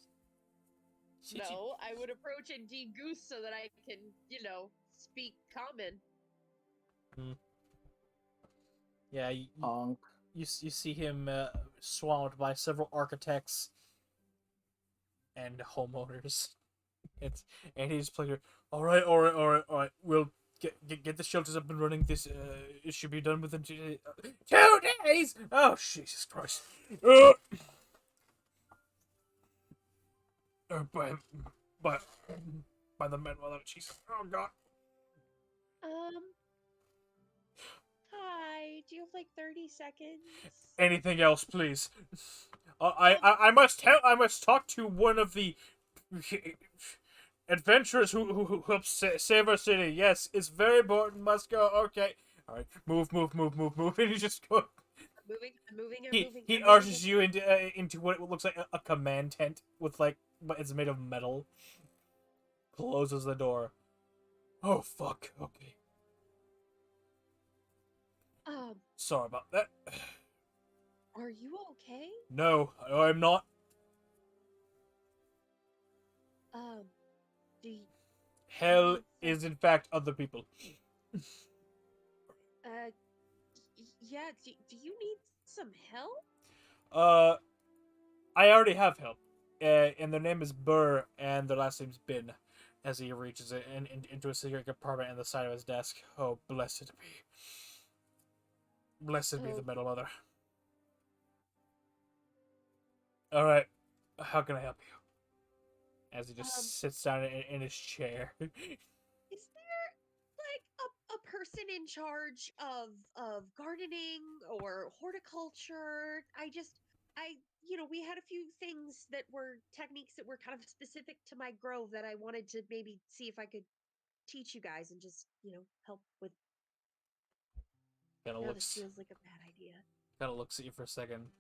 No, I would approach and de-goose so that I can, speak common. Yeah, you see him swamped by several architects and homeowners. And he's playing. All right. We'll get the shelters up and running. This it should be done within 2 days. 2 days! Oh Jesus Christ! By the men, well, Jesus! Oh God! Hi. Do you have like 30 seconds? Anything else, please? I must talk to one of the adventurers who helped save our city. Yes, it's very important. Must go. Okay. All right. Move. And you just go. I'm moving. He ushers you into what looks like a command tent with but it's made of metal. Closes the door. Oh fuck. Okay. Sorry about that. Are you okay? No, I'm not. Do you, Hell is in fact other people. yeah, do you need some help? I already have help. And their name is Burr, and their last name's Bin. As he reaches it into a secret compartment in the side of his desk. Oh, blessed be. Blessed be the Metal Mother. Alright, how can I help you? As he just sits down in his chair. Is there like a person in charge of gardening or horticulture? We had a few things that were techniques that were kind of specific to my grove that I wanted to maybe see if I could teach you guys and just, help with. This feels like a bad idea. Kind of looks at you for a second.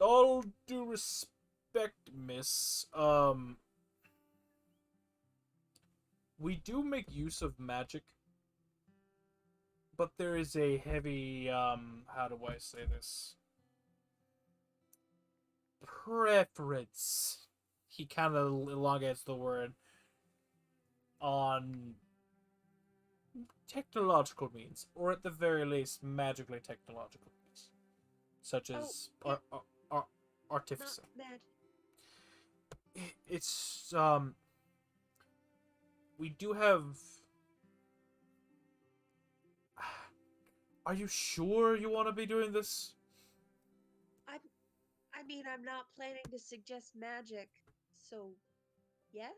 All due respect, miss. We do make use of magic, but there is a heavy, how do I say this? Preference. He kind of elongates the word on technological means, or at the very least, magically technological means, such as artificing. It's we do have. Are you sure you want to be doing this? I'm not planning to suggest magic, so yes.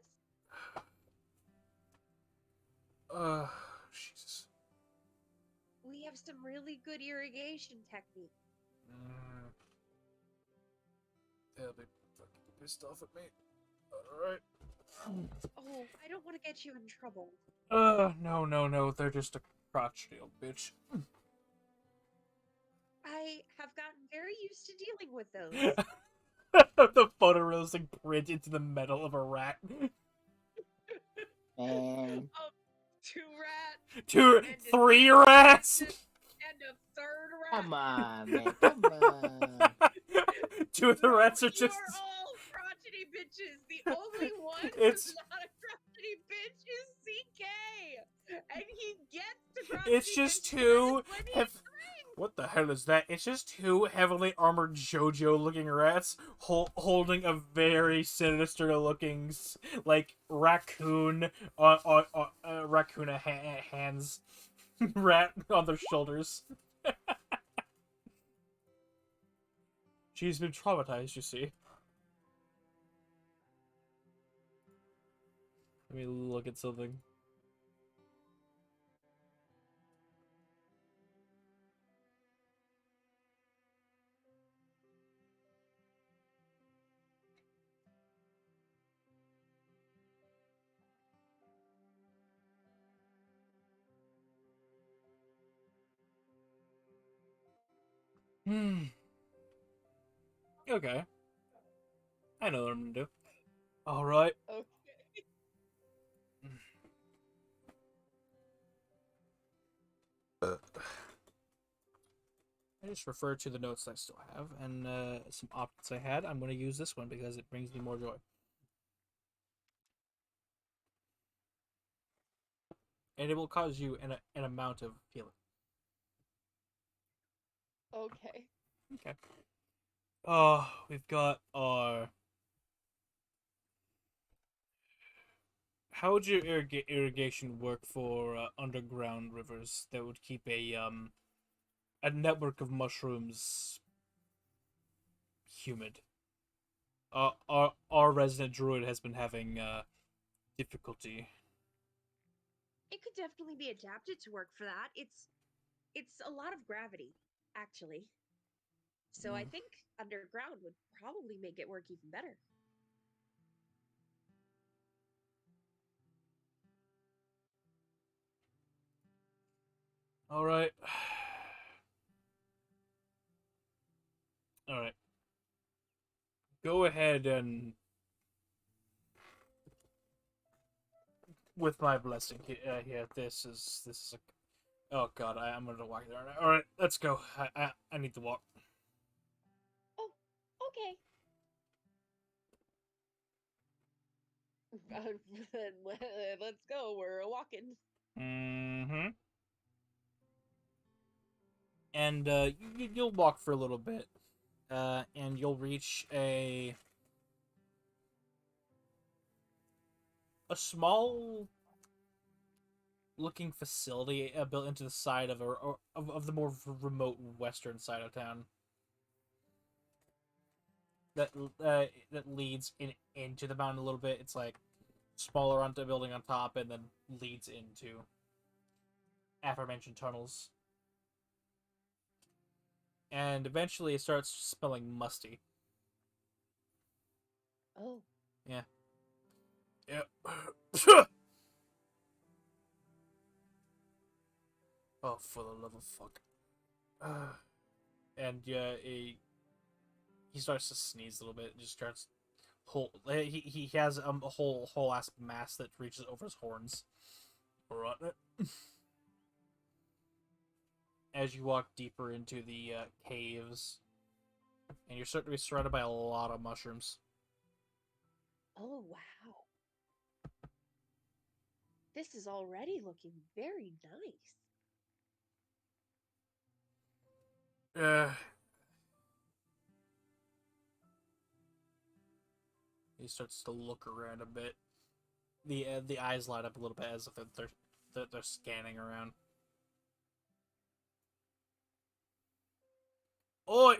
Jesus. We have some really good irrigation technique. They'll be fucking pissed off at me. Alright. Oh, I don't want to get you in trouble. No. They're just a crotchety old bitch. I have gotten very used to dealing with those. The photorealistic print into the metal of a rat. And Oh, 2 rats Two, And a 3 rats. and a 3rd rat. come on, man, come on. 2 of the rats are just. You're all crotchety bitches. The only one It's- who's not a crotchety bitch is CK, and he gets to crotchety. It's just bitch 2. status when he What the hell is that? It's just 2 heavily armored JoJo-looking rats holding a very sinister-looking, like raccoon raccoon hands, rat on their shoulders. She's been traumatized, you see. Let me look at something. Okay. I know what I'm gonna do. Alright. Okay. I just refer to the notes I still have and some options I had. I'm going to use this one because it brings me more joy. And it will cause you an amount of feeling. Okay. Okay. We've got our... How would your irrigation work for underground rivers that would keep a network of mushrooms humid? Our resident druid has been having difficulty. It could definitely be adapted to work for that. It's a lot of gravity, actually. So I think underground would probably make it work even better. All right. All right. Go ahead and, with my blessing here, this is a. Oh God, I'm gonna walk there. All right, let's go. I need to walk. Oh, okay. Then let's go. We're walking. Mm-hmm. And you'll walk for a little bit, and you'll reach a small looking facility built into the side of of the more remote western side of town that leads into the mountain a little bit. It's like smaller onto a building on top, and then leads into aforementioned tunnels. And eventually, it starts smelling musty. Oh. Yeah. Yep. Oh, for the love of fuck. And yeah, he starts to sneeze a little bit. Just starts he has a whole ass mass that reaches over his horns. Alright. As you walk deeper into the caves, and you're starting to be surrounded by a lot of mushrooms. Oh, wow. This is already looking very nice. He starts to look around a bit. The eyes light up a little bit as if they're scanning around. Oi!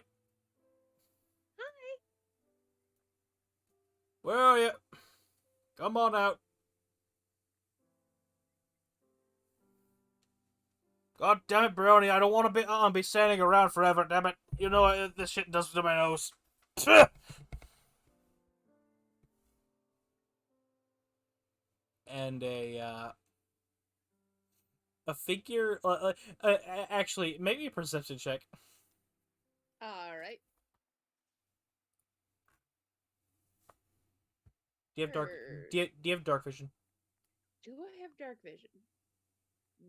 Hi. Where are you? Come on out. God damn it, Brony! I don't want to be standing around forever. Damn it! You know what this shit does to my nose. And a figure. Actually, maybe a perception check. All right. Do you have dark? Sure. Do you have dark vision? Do I have dark vision?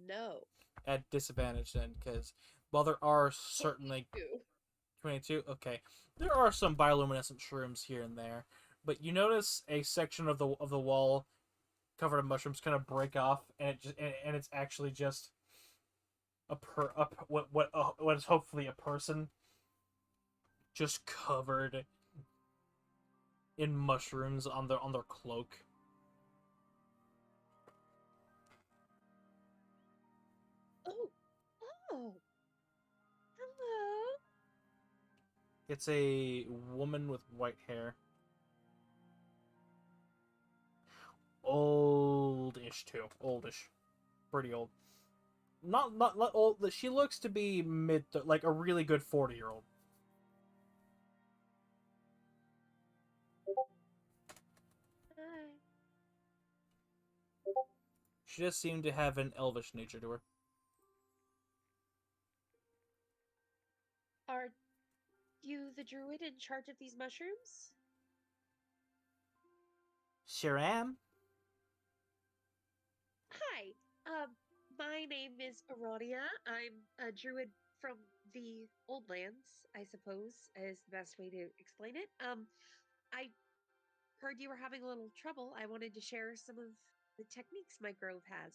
No. At disadvantage then, because while there are certainly 22. 22, okay, there are some bioluminescent shrooms here and there, but you notice a section of the wall covered in mushrooms kind of break off, and it's actually just what is hopefully a person just covered in mushrooms on their cloak. Oh. Oh. Hello. It's a woman with white hair. Oldish too. Oldish. Pretty old. Not old. She looks to be like a really good 40-year-old. Hi. She just seemed to have an elvish nature to her. Are you the druid in charge of these mushrooms? Sure am. Hi. My name is Aronia. I'm a druid from the Old Lands, I suppose, is the best way to explain it. I heard you were having a little trouble. I wanted to share some of the techniques my grove has.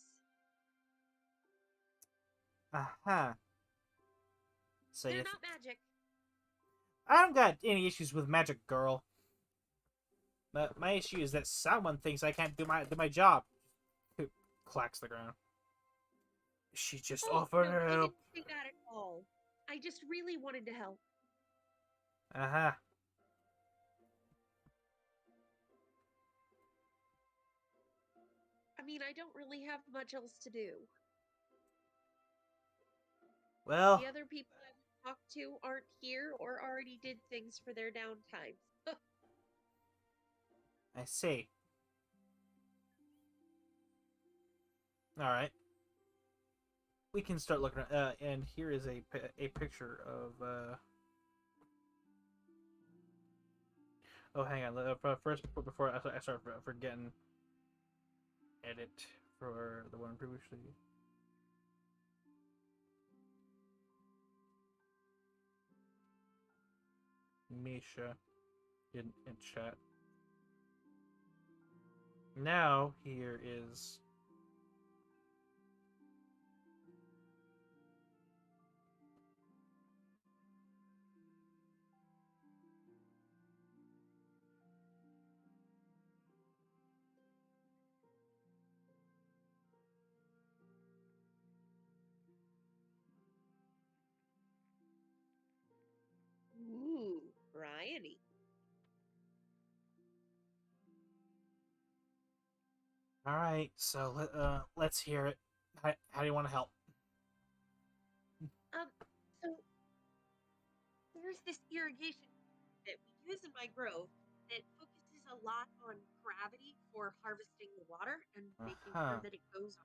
Uh-huh. So They're you not magic. I don't got any issues with magic, girl. But my issue is that someone thinks I can't do my job. Who clacks the ground. She just offered No, her I help. didn't say that at all. I just really wanted to help. Uh-huh. I mean, I don't really have much else to do. Well, The other people I've talked to aren't here or already did things for their downtime. I see. Alright. We can start looking at, and here is a picture of, oh, hang on. First, before I start forgetting, edit for the one previously. Misha in chat. Now, here is... Ooh, Bryony. Alright, so let's hear it. How do you want to help? So there's this irrigation that we use in my grove that focuses a lot on gravity for harvesting the water and making sure that it goes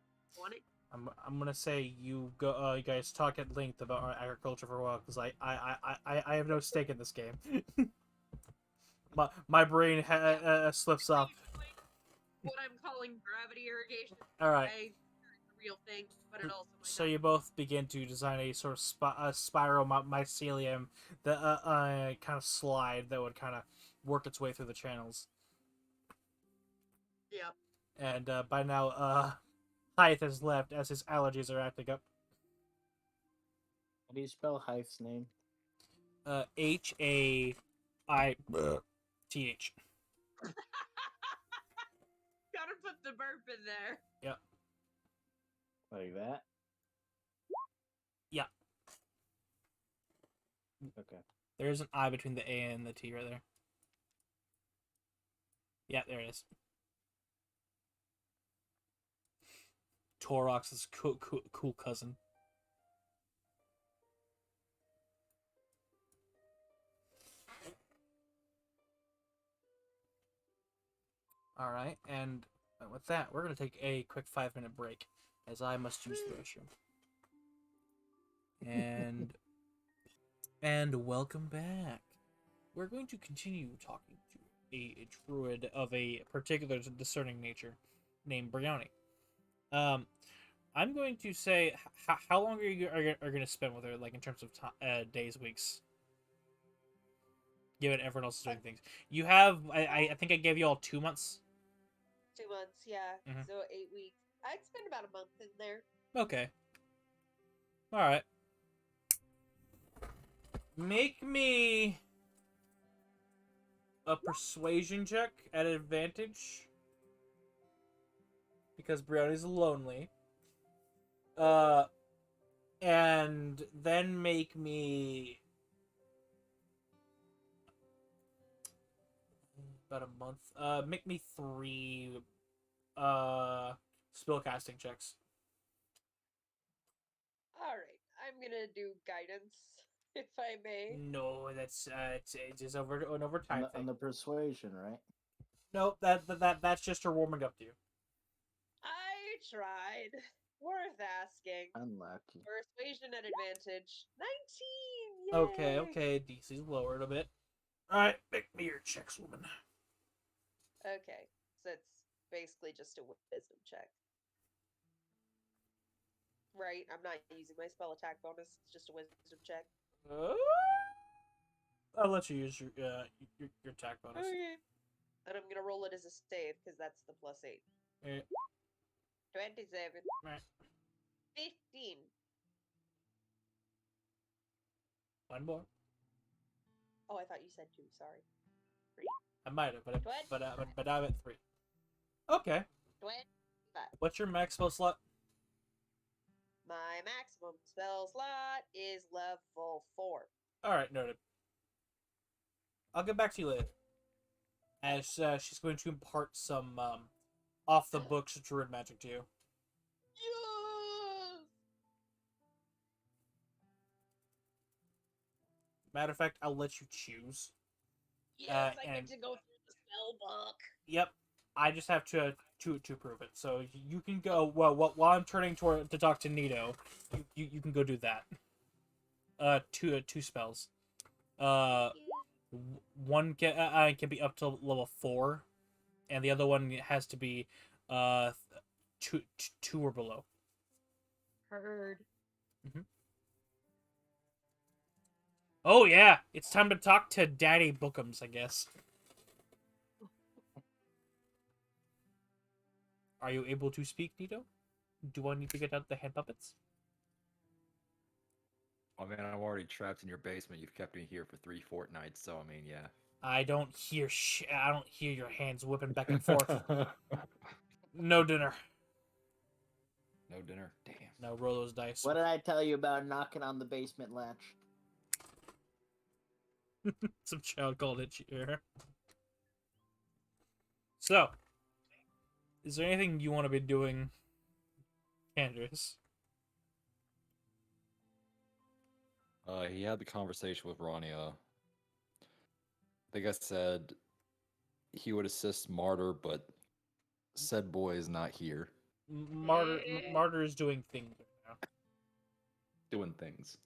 on it. I'm gonna say you you guys talk at length about our agriculture for a while because I have no stake in this game. my brain slips off. What I'm calling gravity irrigation. All right. It's a real thing, but it also might So not. you both begin to design a sort of spiral mycelium that kind of slide that would kind of work its way through the channels. Yep. And by now, Hythe has left as his allergies are acting up. How do you spell Hythe's name? Haithth. Gotta put the burp in there. Yep. Like that? Yeah. Okay. There's an I between the A and the T right there. Yeah, there it is. Torox's cool cousin. All right, and with that, we're gonna take a quick 5-minute break, as I must use the restroom. And welcome back. We're going to continue talking to a druid of a particular discerning nature, named Brioni. I'm going to say, how long are going to spend with her, like in terms of days, weeks? Given everyone else is doing things, you have. I think I gave you all 2 months. 2 months, yeah. Mhm. So 8 weeks. I'd spend about a month in there. Okay. All right. Make me a persuasion check at advantage because Brioni's lonely. And then make me about a month. Make me 3 spellcasting checks. Alright, I'm gonna do guidance, if I may. No, that's it's just over an overtime thing. On the persuasion, right? Nope, that's just her warming up to you. I tried. Worth asking. Unlucky. Persuasion at advantage. 19! Yay! Okay, DC's lowered a bit. Alright, make me your checks, woman. Okay, so it's basically just a wisdom check. Right, I'm not using my spell attack bonus, it's just a wisdom check. I'll let you use your attack bonus. Okay. And I'm gonna roll it as a save, because that's the +8. Yeah. 27. Right. 15. One more. Oh, I thought you said 2, sorry. 3. I might have, but Twenty. I'm at 3. Okay. 25. What's your max spell slot? My maximum spell slot is level 4. Alright, noted. I'll get back to you later. As she's going to impart some off the books druid magic to you. Yes! Matter of fact, I'll let you choose. Yes, I and- get to go through the spell book. Yep. I just have to prove it. So you can go while I'm turning to talk to Nito, you can go do that. Two spells. One can be up to level 4, and the other one has to be two or below. Heard. Oh yeah, it's time to talk to Daddy Bookums, I guess. Are you able to speak, Nito? Do I need to get out the hand puppets? I mean, I'm already trapped in your basement. You've kept me here for 3 fortnights, so I mean, yeah. I don't hear I don't hear your hands whipping back and forth. No dinner. No dinner? Damn. No, roll those dice. What did I tell you about knocking on the basement latch? Some child called it here. So, is there anything you want to be doing, Andrews? He had the conversation with Rania. I think I said he would assist Martyr, but said boy is not here Martyr is doing things right now. doing things.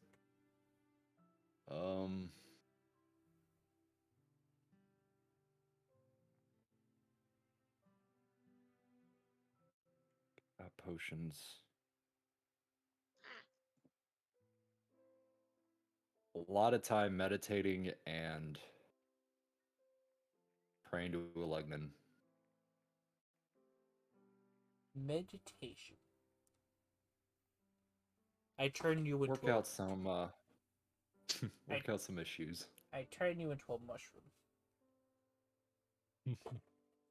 Potions. A lot of time meditating and praying to Elegnan. Meditation. I turn you into Work out some out some issues. I turn you into a mushroom.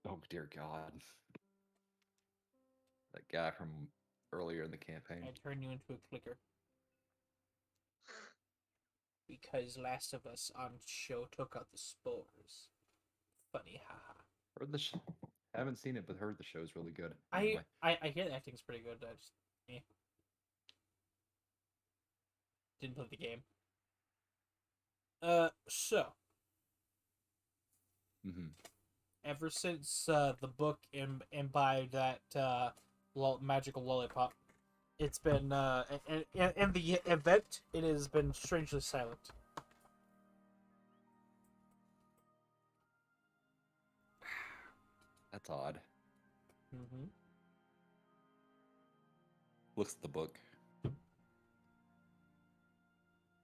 Oh dear God. That guy from earlier in the campaign. I turn you into a clicker. Because Last of Us on show took out the spores. Funny, haha. Heard the haven't seen it, but heard the show's really good. I Anyway. I hear the acting's pretty good. I just didn't play the game. So. Mm-hmm. ever since the book imbibed that magical lollipop. It's been in the event. It has been strangely silent. That's odd. Mm-hmm. Looks at the book.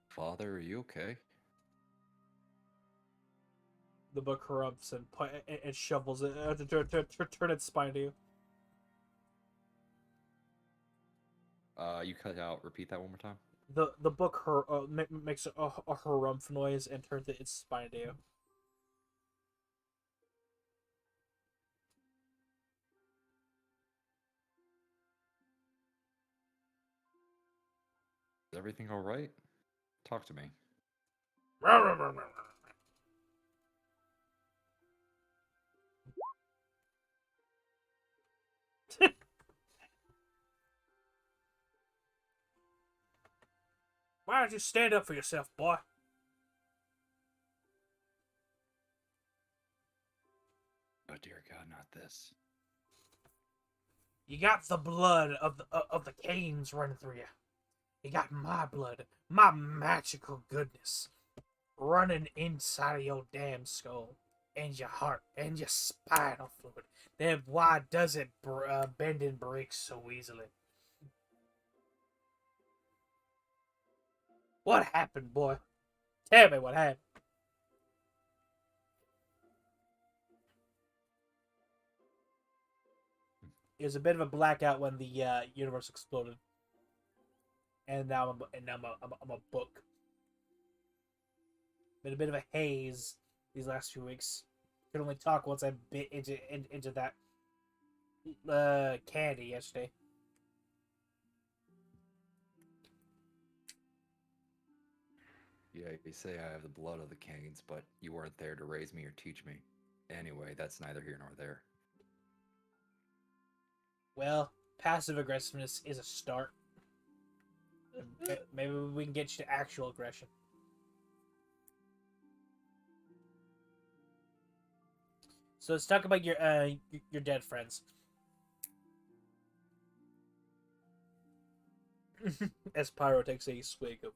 Father, are you okay? The book corrupts and it shovels it to turn its spine to you. You cut out. Repeat that one more time. The book makes a harumph noise and turns its spine to you. Is everything all right? Talk to me. Why don't you stand up for yourself, boy? Oh dear God, not this. You got the blood of the Canes running through you. You got my blood, my magical goodness, running inside of your damn skull, and your heart, and your spinal fluid. Then why does it bend and break so easily? What happened, boy? Tell me what happened. It was a bit of a blackout when the universe exploded, and now I'm a book. Been a bit of a haze these last few weeks. Could only talk once I bit into that candy yesterday. Yeah, you say I have the blood of the Canes, but you weren't there to raise me or teach me. Anyway, that's neither here nor there. Well, passive aggressiveness is a start. Maybe we can get you to actual aggression. So let's talk about your dead friends. As Pyro takes a swig of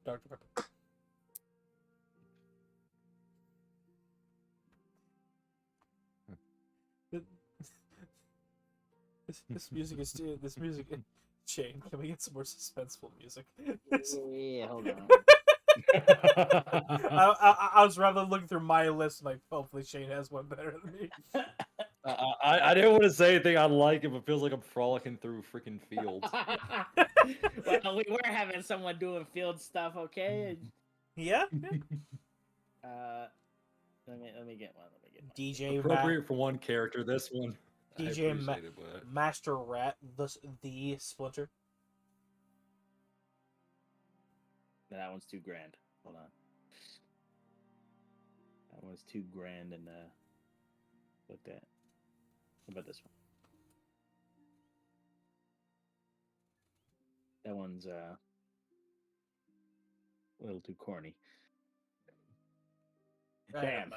Dr. Pepper. This music is this music. Shane, can we get some more suspenseful music? Yeah, hold on. I was rather looking through my list, like hopefully Shane has one better than me. I didn't want to say anything I like it, but feels like I'm frolicking through freaking fields. Well, we were having someone doing field stuff, okay? Yeah. Let me get one. DJ Appropriate for one character. This one, I DJ appreciate it, but Master Rat, the Splinter. That one's too grand. Hold on. That one's too grand and like that. How about this one? That one's a little too corny. Bam.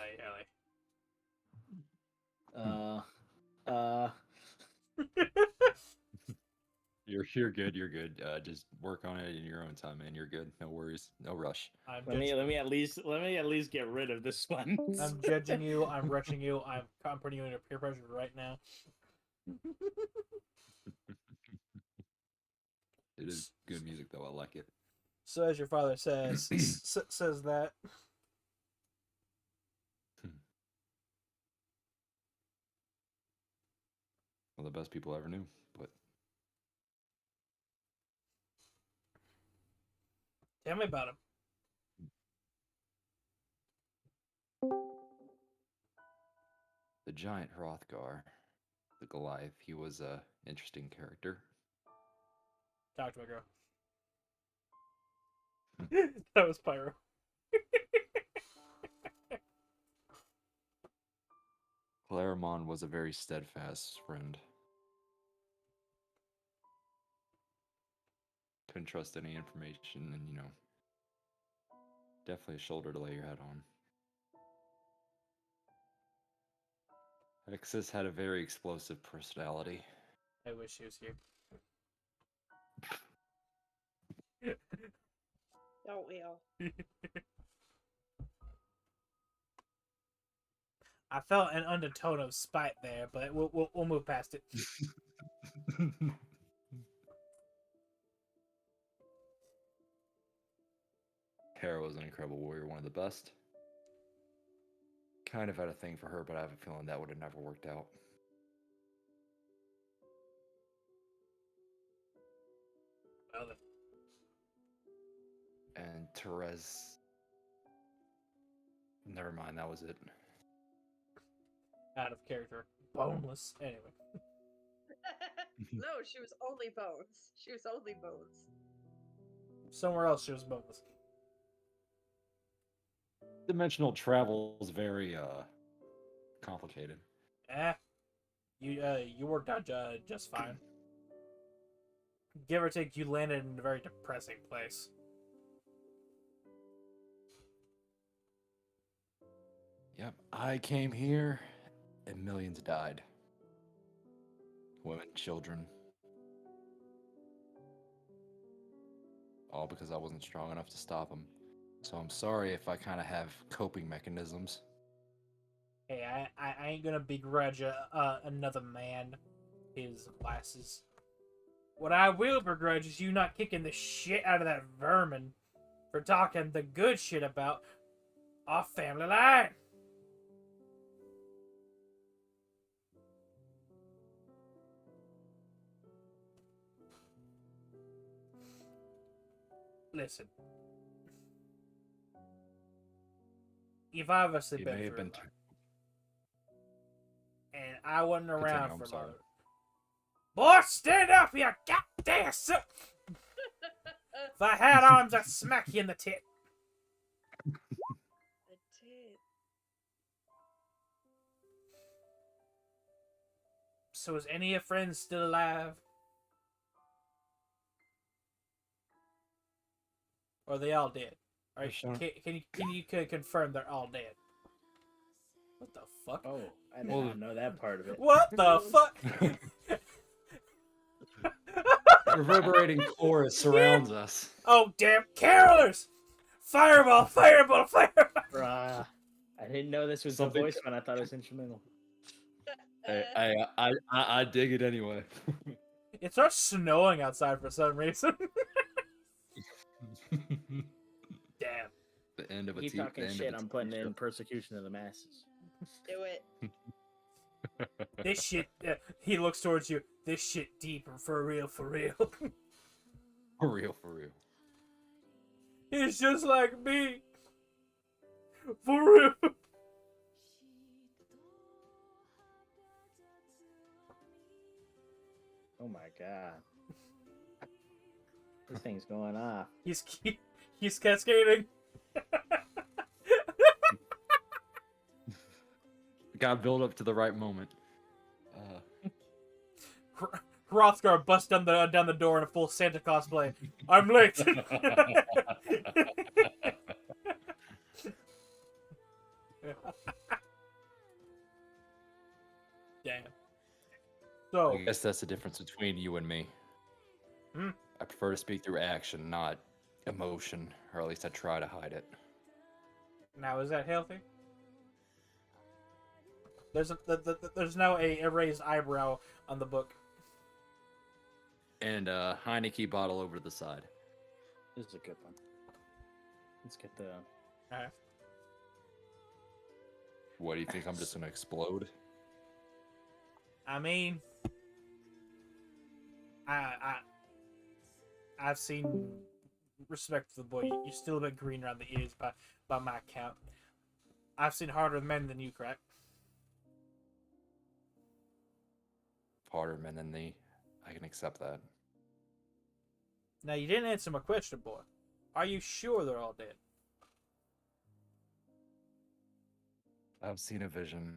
you're good. You're good. Just work on it in your own time, man. You're good. No worries. No rush. Let me at least get rid of this one. I'm judging you. I'm rushing you. I'm putting you under peer pressure right now. It is good music, though. I like it. So, as your father says, says that. One of the best people I ever knew, but Tell me about him. the giant Hrothgar, the Goliath, he was a interesting character. Talk to my girl. That was Pyro. Clarimon was a very steadfast friend. Couldn't trust any information, and definitely a shoulder to lay your head on. Alexis had a very explosive personality. I wish he was here. Don't we all? I felt an undertone of spite there, but we'll move past it. Hera was an incredible warrior, one of the best. Kind of had a thing for her, but I have a feeling that would have never worked out. Well, then. And Therese. Never mind, that was it. Out of character. Boneless. Anyway. No, she was only bones. She was only bones. Somewhere else she was boneless. Dimensional travel is very complicated. You worked out just fine. Give or take, you landed in a very depressing place. Yep, I came here and millions died. Women, children. All because I wasn't strong enough to stop them. So I'm sorry if I kind of have coping mechanisms. Hey, I ain't gonna begrudge another man his glasses. What I will begrudge is you not kicking the shit out of that vermin for talking the good shit about our family line. Listen. You've obviously He been may have through been. a lot. And I wasn't around Continue, for I'm sorry. long. Boy, stand up, you goddamn son! If I had arms, I'd smack you in the tit. I did. So is any of your friends still alive? Or are they all dead? All right, Sure. can you confirm they're all dead? What the fuck? Oh, I did Well- not know that part of it. What the fuck? Reverberating chorus surrounds us. Oh damn, carolers! Fireball, fireball, fireball! Bruh. I didn't know this was Something- the voice when I thought it was instrumental. I dig it anyway. It starts snowing outside for some reason. Damn. The end of a Keep the talking end of shit, a I'm TV putting in show. persecution of the masses. Do it. This shit, he looks towards you. This shit deeper, for real, for real. For real, for real. It's just like me. For real. Oh my god. This thing's going off. He's cascading. Got built up to the right moment. Hrothgar busts down the door in a full Santa cosplay. I'm late. Damn. So, I guess that's the difference between you and me. Hmm. I prefer to speak through action, not emotion, or at least I try to hide it. now is that healthy? There's now a raised eyebrow on the book. And a Heineke bottle over to the side. This is a good one. Let's get the... Alright. What do you think? I'm just gonna explode? I mean, I've seen respect to the boy. You're still a bit green around the ears by my count. I've seen harder men than you, correct? Harder men than thee. I can accept that. Now you didn't answer my question, boy. Are you sure they're all dead? I've seen a vision,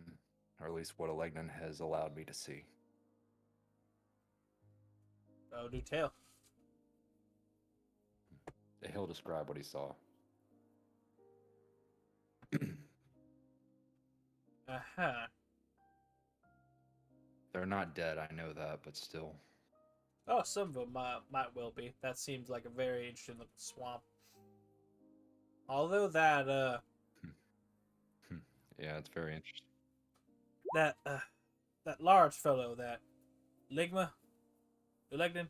or at least what Alegnan has allowed me to see. Oh, do tell. He'll describe what he saw. Uh-huh. They're not dead, I know that, but still. Oh, some of them might well be. That seems like a very interesting looking swamp. Although that Yeah, it's very interesting. that that large fellow, that Ligma, Electin.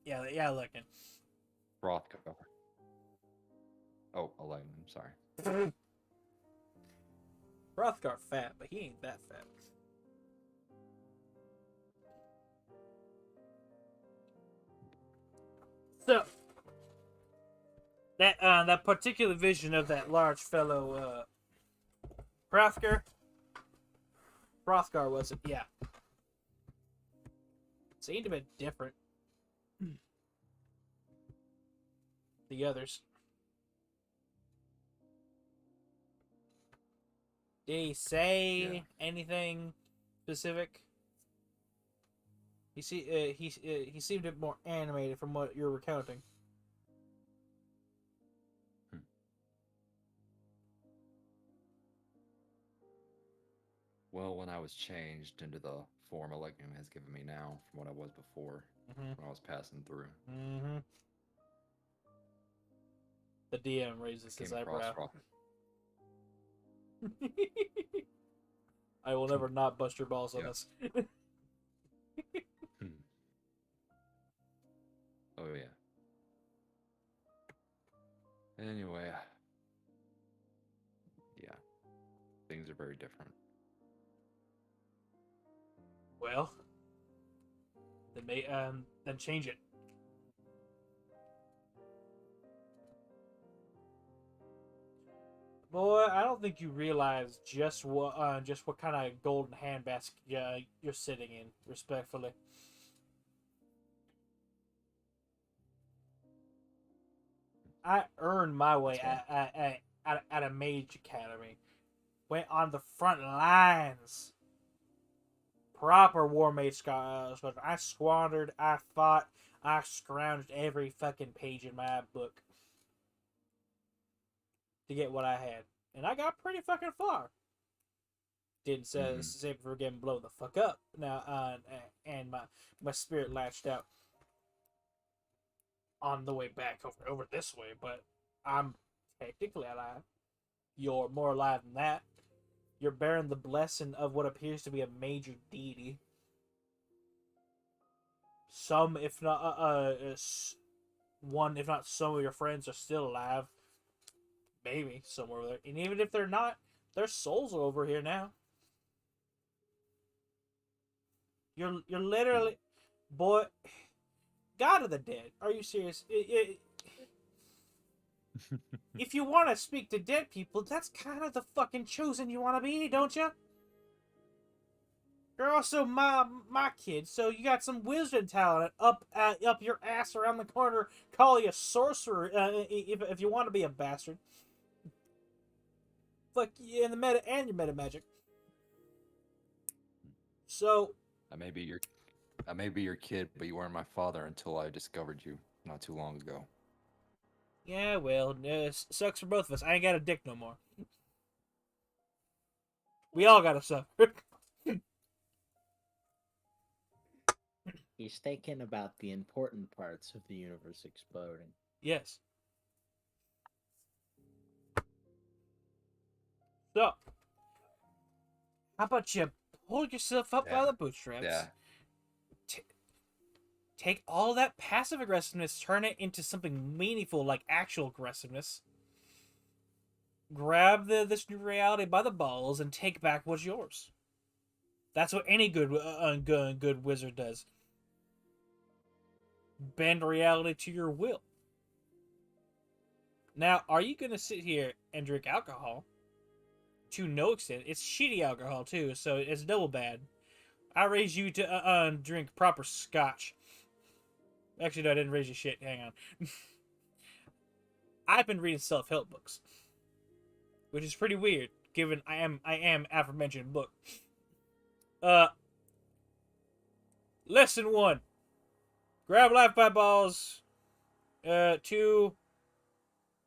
Yeah, Electin. Rothgar. Oh, Elaine, I'm sorry. Hrothgar fat, but he ain't that fat. So that particular vision of that large fellow, Hrothgar was it? Yeah. Seemed a bit different. The others. Did he say anything specific? He seemed a bit more animated from what you're recounting. Well, when I was changed into the form Electrium has given me now from what I was before, when I was passing through. Mm-hmm. The DM raises his eyebrow. I will never not bust your balls on this. Oh, yeah. Anyway. Yeah. Things are very different. Well, then change it. Boy, I don't think you realize just what kind of golden handbasket you're sitting in. Respectfully, I earned my way at a mage academy. Went on the front lines. Proper war mage scholars. I squandered. I fought. I scrounged every fucking page in my book to get what I had, and I got pretty fucking far. Didn't say before getting blown the fuck up now, and my spirit latched out on the way back over this way, but I'm technically alive. You're more alive than that. You're bearing the blessing of what appears to be a major deity. Some, if not one, if not some of your friends are still alive. Maybe somewhere over there, and even if they're not, their souls are over here now. You're literally, boy, God of the dead. Are you serious? If you want to speak to dead people, that's kind of the fucking chosen you want to be, don't you? You're also my kid, so you got some wisdom talent up your ass around the corner. Call you a sorcerer if you want to be a bastard. Fuck you in the meta and your meta magic. So I may be your kid, but you weren't my father until I discovered you not too long ago. yeah, well, sucks for both of us. I ain't got a dick no more. We all gotta suffer. He's thinking about the important parts of the universe exploding. Yes. So, how about you pull yourself up by the bootstraps? Yeah. Take all that passive aggressiveness, turn it into something meaningful like actual aggressiveness. Grab this new reality by the balls and take back what's yours. That's what any good wizard does. Bend reality to your will. Now, are you going to sit here and drink alcohol? To no extent. It's shitty alcohol, too, so it's double bad. I raised you to drink proper scotch. Actually, no, I didn't raise you shit. Hang on. I've been reading self-help books, which is pretty weird, given I am aforementioned book. Lesson 1. Grab life by balls. 2.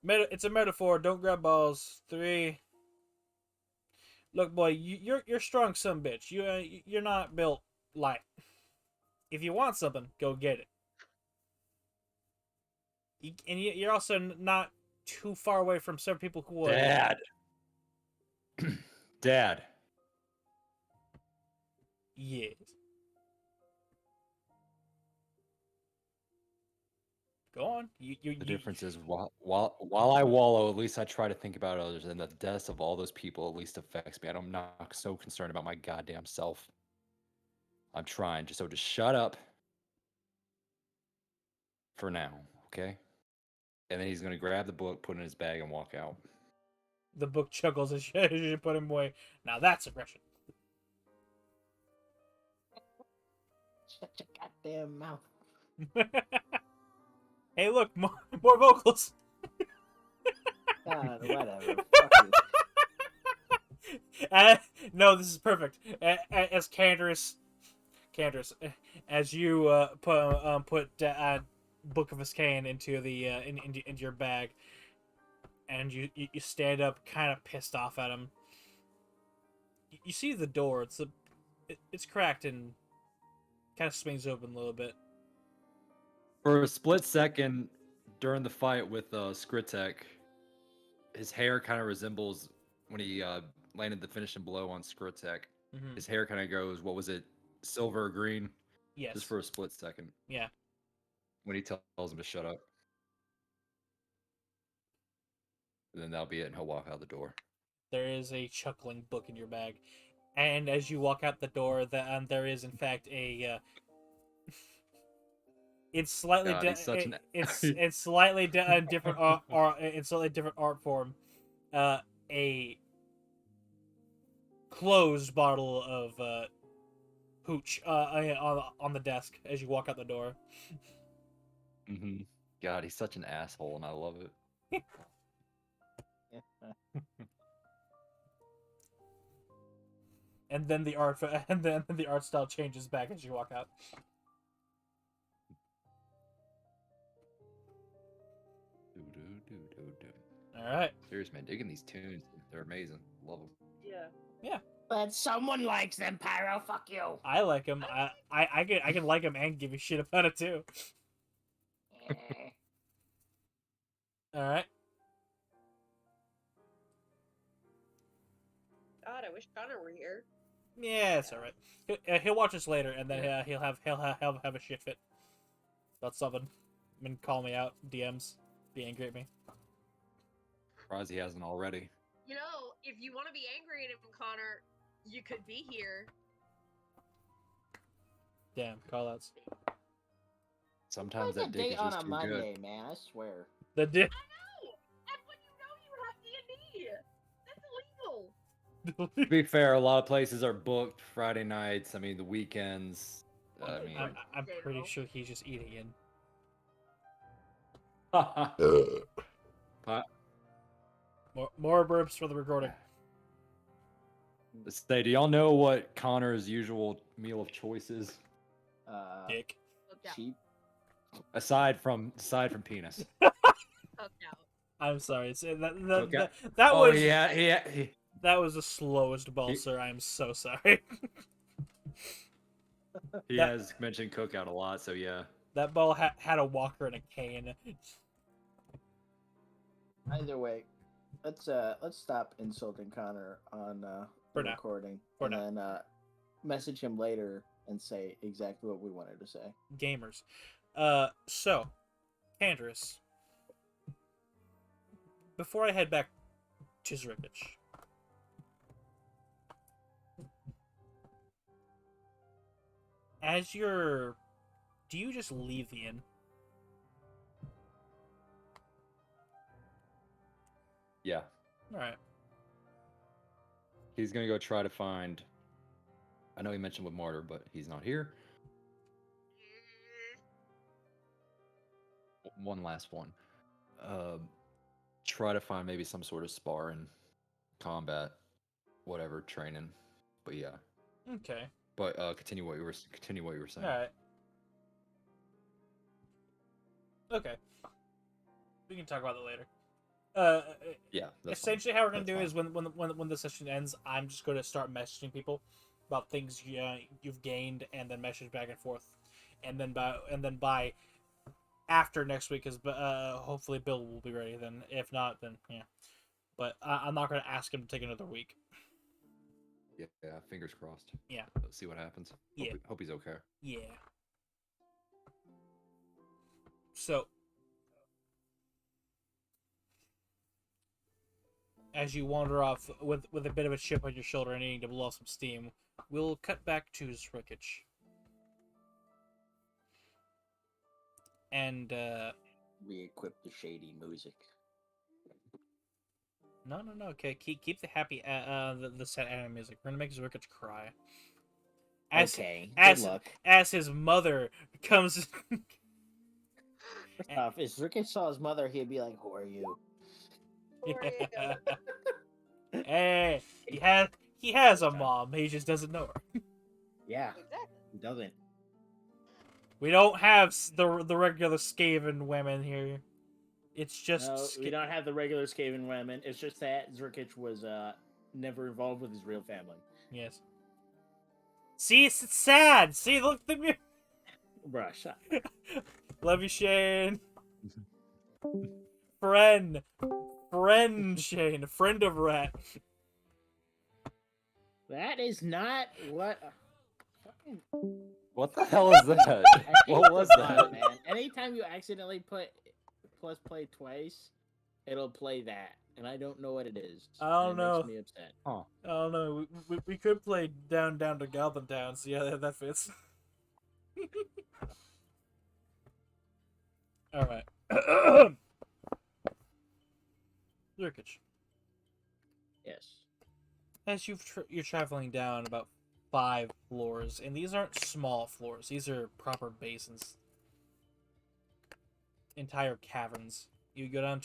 It's a metaphor. Don't grab balls. 3. Look, boy, you're strong, some bitch. You're not built light. If you want something, go get it. You're also not too far away from some people who would. Dad. Dad. Yes. Go on. The difference is while I wallow, at least I try to think about others, and the deaths of all those people at least affects me. I'm not so concerned about my goddamn self. I'm trying, just shut up for now, okay? And then he's gonna grab the book, put it in his bag, and walk out. The book chuckles as you put him away. Now that's aggression. Shut your goddamn mouth. Hey, look, more vocals. God, whatever. Fuck you. No, this is perfect. As Candace, as you put Book of Iscan into the into your bag, and you stand up, kind of pissed off at him. You see the door. It's cracked and kind of swings open a little bit. For a split second during the fight with Skritek, his hair kind of resembles when he landed the finishing blow on Skritek. Mm-hmm. His hair kind of goes, what was it, silver or green? Yes. Just for a split second. Yeah. When he tells him to shut up. And then that'll be it, and he'll walk out the door. There is a chuckling book in your bag. And as you walk out the door, there is in fact a. It's slightly God, it's slightly different in slightly different art form. A closed bottle of hooch on the desk as you walk out the door. Mm-hmm. God, he's such an asshole, and I love it. And then the art style changes back as you walk out. All right. Seriously, man, digging these tunes. They're amazing. Love them. Yeah. But someone likes them, Pyro. Fuck you. I like them. I can like them and give you shit about it too. All right. God, I wish Connor were here. Yeah, it's all right. He'll watch us later, and then he'll have a shit fit about something. I mean, call me out, DMs, be angry at me. Surprised he hasn't already. You know, if you want to be angry at him, Connor, you could be here. Damn, callouts. Sometimes What's that a dick date is on just a too Monday, good. man? I swear. The dick. I know! And when you know you have D&D! That's illegal! To be fair, a lot of places are booked Friday nights. I mean, the weekends. I mean, I'm pretty sure he's just eating in. More burps for the recording. Let's say, do y'all know what Connor's usual meal of choice is? Dick. Sheep. Aside from penis. Cooked out. I'm sorry. That Oh, was yeah. that was the slowest ball, sir. I'm so sorry. He has mentioned cookout a lot, so yeah. That ball had a walker and a cane. Either way, let's stop insulting Connor on the recording, then message him later and say exactly what we wanted to say. Gamers. So, Candace, before I head back to Zrikich, do you just leave the inn? Yeah. Alright. He's gonna go try to find. I know he mentioned with Martyr, but he's not here. One last one. Try to find maybe some sort of sparring, combat, whatever training. But yeah. Okay. But continue what you were saying. All right. Okay. We can talk about that later. Yeah, that's fine. Essentially, how we're gonna That's do fine. is when the session ends, I'm just gonna start messaging people about things you've gained, and then message back and forth, and then by after next week is hopefully Bill will be ready. Then if not, then yeah. But I'm not gonna ask him to take another week. Yeah, fingers crossed. Yeah. Let's see what happens. Yeah. Hope he's okay. Yeah. So, as you wander off with a bit of a chip on your shoulder and needing to blow off some steam, we'll cut back to Zrikich. And Re-equip the shady music. no. Okay, keep the happy the sad anime music. We're gonna make Zrikich cry. Okay, good luck. As his mother comes. First off, if Ricketts saw his mother, he'd be like, "Who are you?" Who are you? Hey, he has a mom. He just doesn't know her. Yeah, Exactly. he doesn't. We don't have the regular Skaven women here. It's just No, we don't have the regular Skaven women. It's just that Zrikich was never involved with his real family. Yes. See, it's sad. See, look at me. Bruh, shut. Love you, Shane. Friend Shane, friend of Rat. That is not what. What the hell is that? I hate What was the that? bot, man? Anytime you accidentally put plus play twice, it'll play that, and I don't know what it is. I don't and know. It makes me upset. Huh. I don't know. We could play down to Goblin Town. So yeah, that fits. All right. Lurkich. Yes. As you're traveling down about 5 floors, and these aren't small floors. These are proper basins. Entire caverns. You go down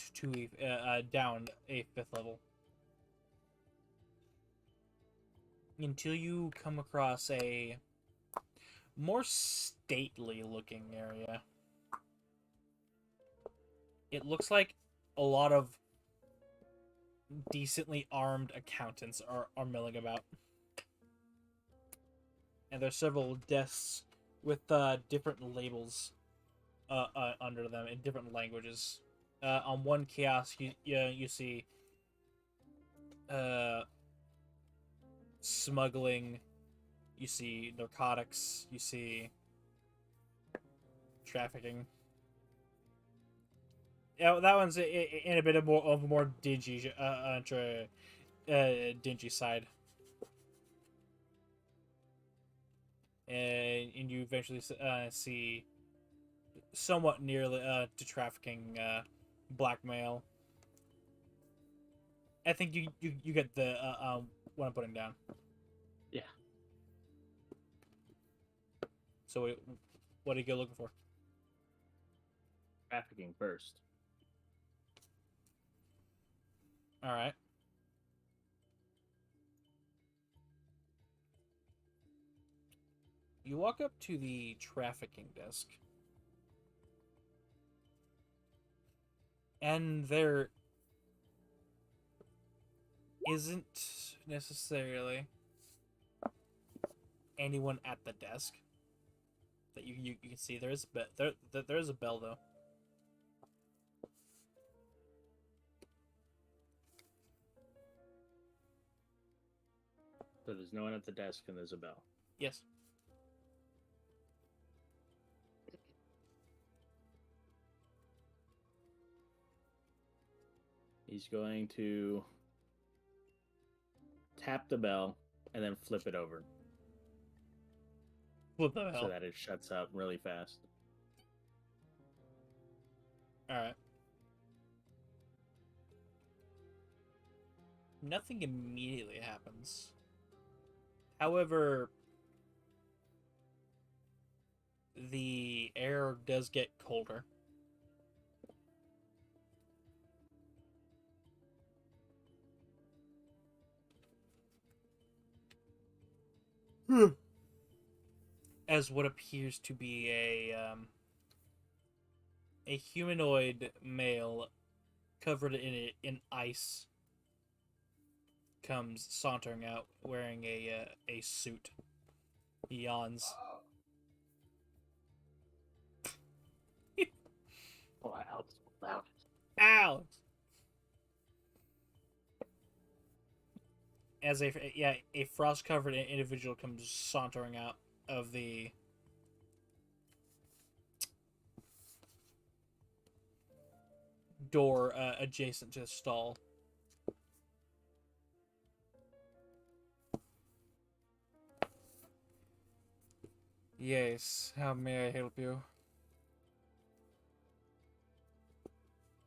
down a 5th level. Until you come across a more stately looking area. It looks like a lot of decently armed accountants are milling about. And there's several desks with different labels under them in different languages. On one kiosk, you see smuggling, you see narcotics, you see trafficking. Yeah, that one's in a bit of a more dingy, dingy side. And you eventually see somewhat nearly to trafficking, blackmail. I think you get the what I'm putting down. Yeah. So what do you go looking for? Trafficking first. All right. You walk up to the trafficking desk. And there isn't necessarily anyone at the desk that you can see. There is a bell though. So there's no one at the desk and there's a bell. Yes. He's going to tap the bell and then flip it over What the hell? so that it shuts up really fast. All right. Nothing immediately happens. However, the air does get colder. As what appears to be a humanoid male covered in ice comes sauntering out wearing a suit. He yawns. Oh, Alex, loud. Alex! As a frost-covered individual comes sauntering out of the door adjacent to the stall. Yes, how may I help you?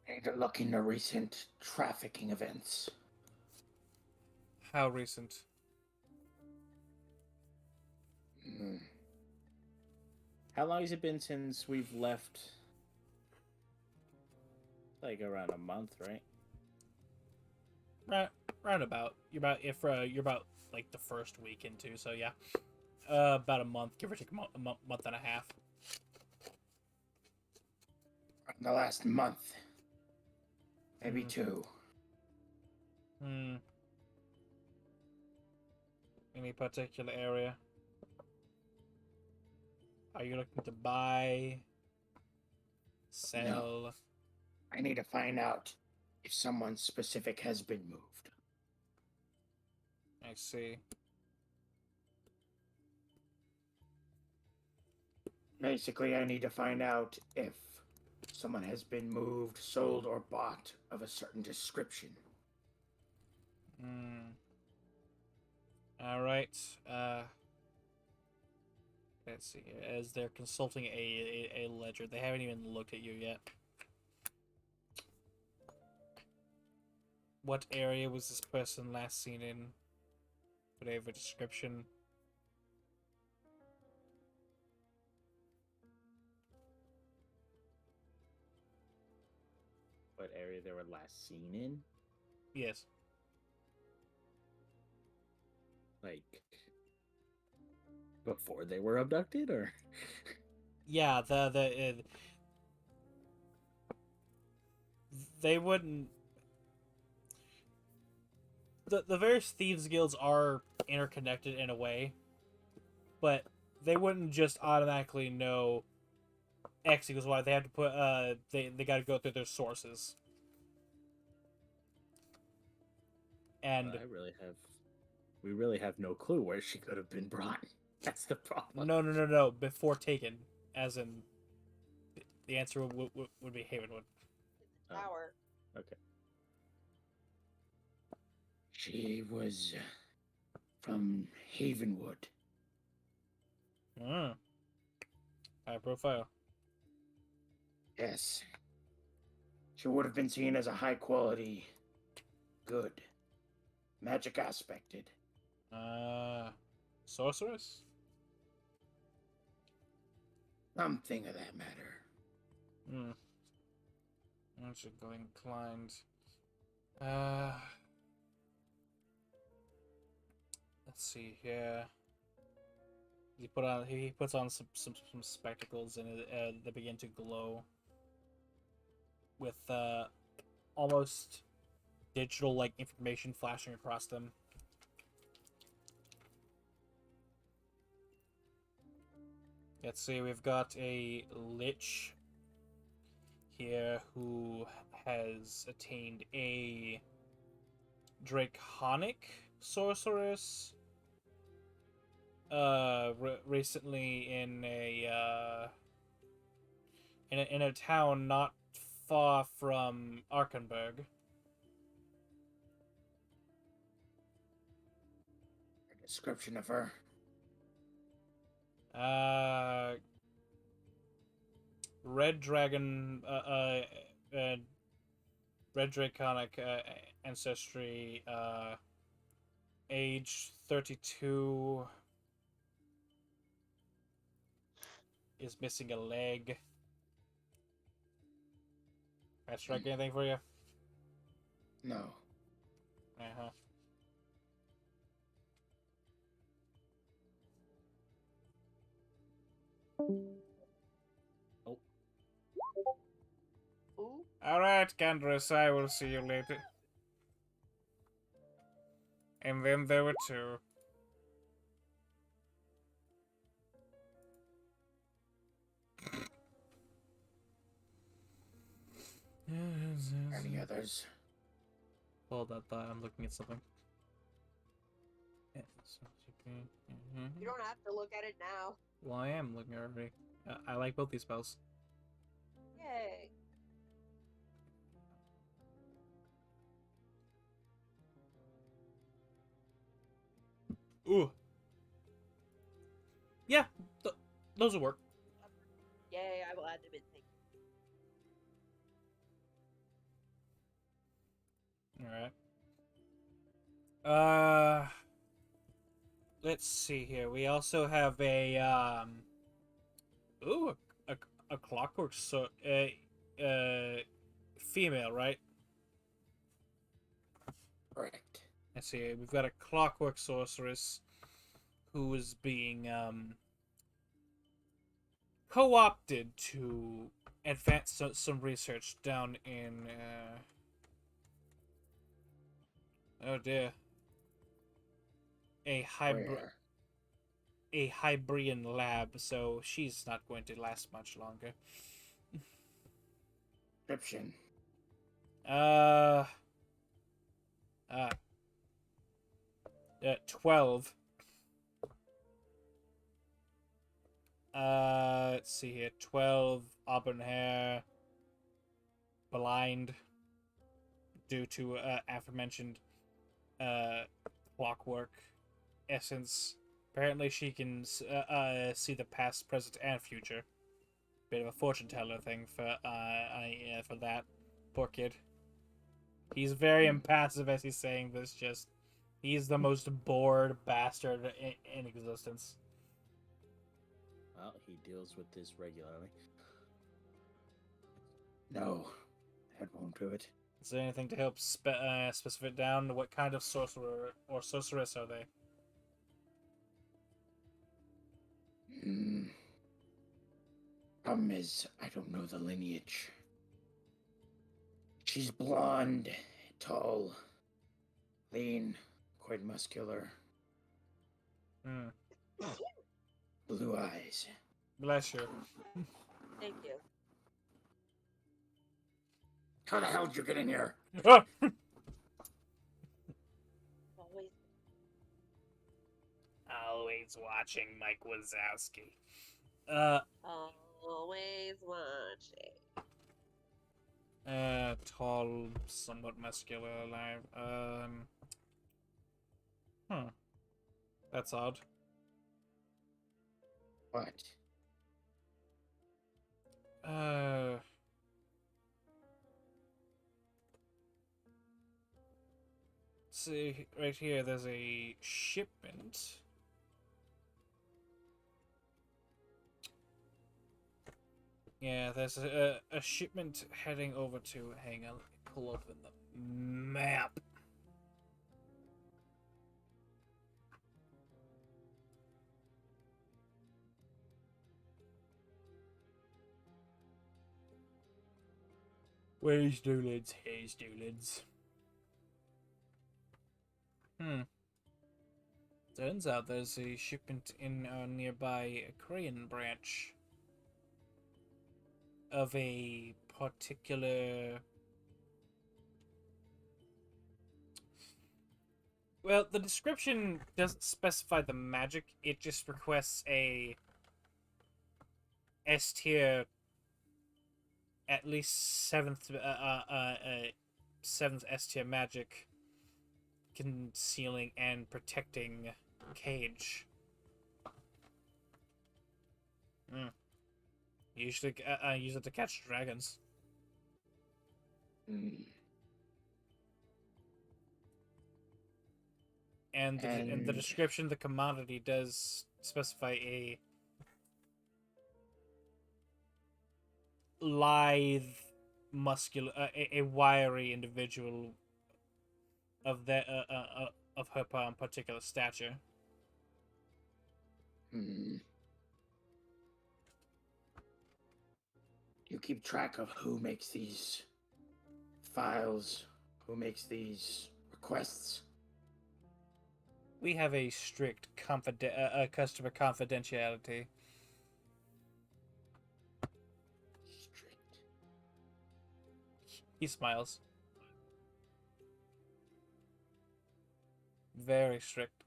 I need to look into recent trafficking events. How recent? Hmm. How long has it been since we've left? Like around a month, right? Roundabout. You're about like the first week into, so yeah. About a month, give or take a month and a half. In the last month. Maybe Hmm. 2. Any particular area? Are you looking to buy? Sell? I need to find out if someone specific has been moved. I see. Basically, I need to find out if someone has been moved, sold, or bought of a certain description. Alright. Let's see here. As they're consulting a ledger, they haven't even looked at you yet. What area was this person last seen in? Would they have a description? What area they were last seen in? Yes. Like before they were abducted, or? Yeah, they wouldn't. The various thieves guilds are interconnected in a way, but they wouldn't just automatically know X equals Y. They have to put they got to go through their sources. And We really have no clue where she could have been brought. That's the problem. no. Before taken, as in the answer would be Havenwood. The tower. Okay. She was from Havenwood. High profile. Yes. She would have been seen as a high quality, good, magic aspected. Sorceress? Something of that matter. Magically inclined. Let's see here. He puts on some spectacles, and they begin to glow with almost digital like information flashing across them. Let's see, we've got a lich here who has attained a draconic sorceress recently in a town not far from Arkenberg. A description of her. Red dragon red draconic ancestry, age 32, is missing a leg. Can I strike anything for you? No. Uh-huh. Ooh. Alright, Gandrus, I will see you later. And then there were two. Any others? Hold that thought, I'm looking at something. You don't have to look at it now. Well, I am looking already. I like both these spells. Yay. Ooh. Yeah, those will work. Yay, I will add them in. Thank All right. Let's see here. We also have a ooh, a clockwork female, right? Correct. Let's see. We've got a clockwork sorceress who is being co-opted to advance some research down in oh dear, a Where? Hybrian lab, so she's not going to last much longer. Description. Uh, 12. Let's see here. 12, auburn hair, blind, due to aforementioned clockwork essence. Apparently, she can see the past, present, and future. Bit of a fortune teller thing for that poor kid. He's very impassive as he's saying this. Just he's the most bored bastard in existence. Well, he deals with this regularly. No, that won't do it. Is there anything to help specify it down? What kind of sorcerer or sorceress are they? Problem is, I don't know the lineage. She's blonde, tall, lean, quite muscular, Hmm. blue eyes. Bless you. Thank you. How the hell did you get in here? Ah! Always. Always watching Mike Wazowski. Always watching. Tall, somewhat muscular, alive. That's odd. What? See, right here, there's a shipment. Yeah, there's a shipment heading over to. Hang on, let me pull open the map. Where's Doolids? Here's Doolids. Turns out there's a shipment in a nearby Korean branch of a particular. Well, the description doesn't specify the magic. It just requests a S tier, at least seventh S tier magic, concealing and protecting cage. Usually, use it to catch dragons. And the description of the commodity does specify a lithe, muscular, a wiry individual of of her particular stature. You keep track of who makes these files? Who makes these requests? We have a strict customer confidentiality. Strict. He smiles. Very strict.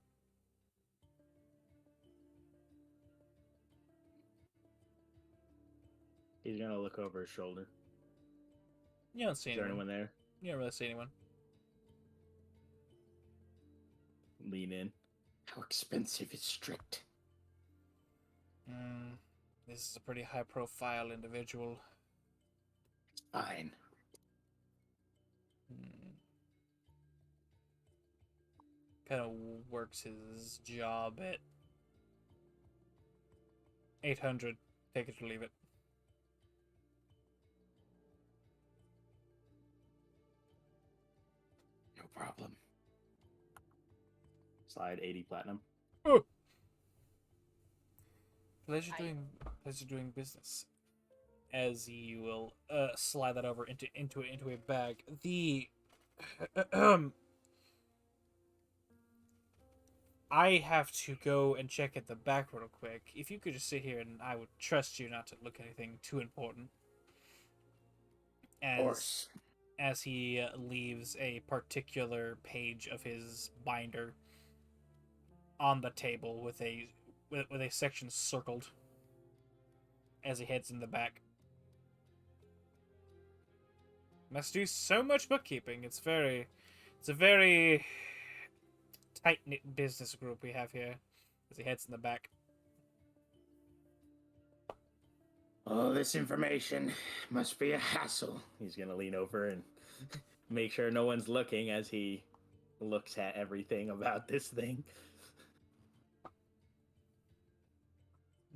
He's gonna look over his shoulder. You don't see Is there anyone. anyone there? You don't really see anyone. Lean in. How expensive is strict? This is a pretty high-profile individual. Fine. Kind of works his job at 800. Take it or leave it. No problem. Slide 80 platinum. Pleasure doing business. As you will slide that over into a bag. The I have to go and check at the back real quick. If you could just sit here, and I would trust you not to look at anything too important. Of course. As he leaves a particular page of his binder on the table with a section circled as he heads in the back. Must do so much bookkeeping. It's a very tight-knit business group we have here. As he heads in the back. All this information must be a hassle. He's gonna lean over and make sure no one's looking as he looks at everything about this thing.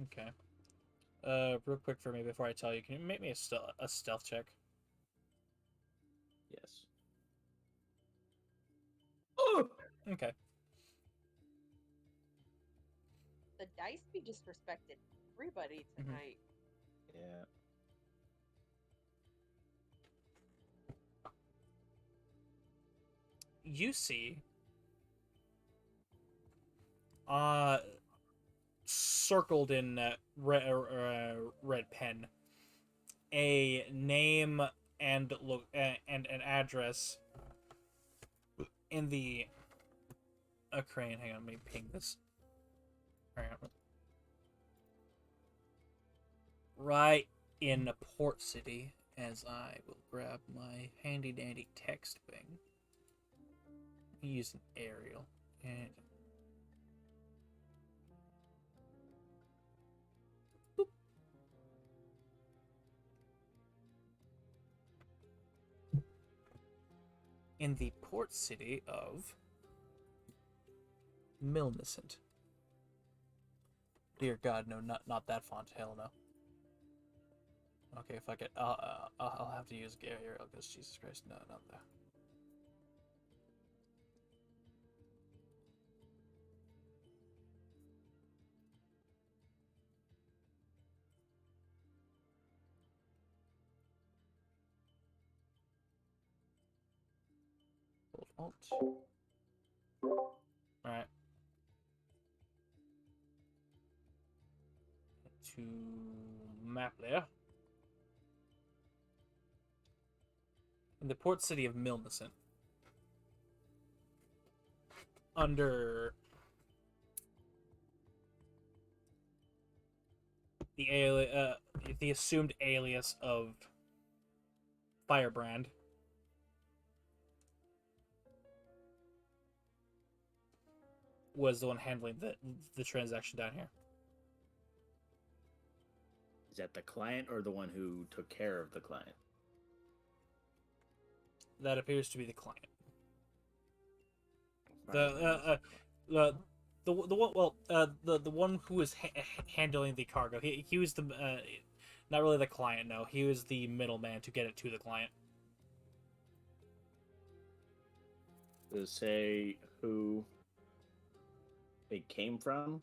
Okay. Real quick for me before I tell you, can you make me a stealth check? Yes. Oh! Okay. The dice be disrespected everybody tonight. Yeah. You see, circled in red pen, a name and and an address in the crane. Hang on, let me ping this. Hang on. Right in Port City, as I will grab my handy dandy text thing. Use an aerial and boop. In the port city of Milnicent. Dear God, no, not that font. Hell no. Okay, fuck it. I'll have to use aerial because Jesus Christ, no, not there. Hold Alt. Alright. To map there. In the port city of Milnicent. Under the assumed alias of Firebrand. Was the one handling the transaction down here. Is that the client or the one who took care of the client? That appears to be the client. Firebrand. The one, well, the one who was handling the cargo. He was the not really the client. No, he was the middleman to get it to the client. Does it say who it came from?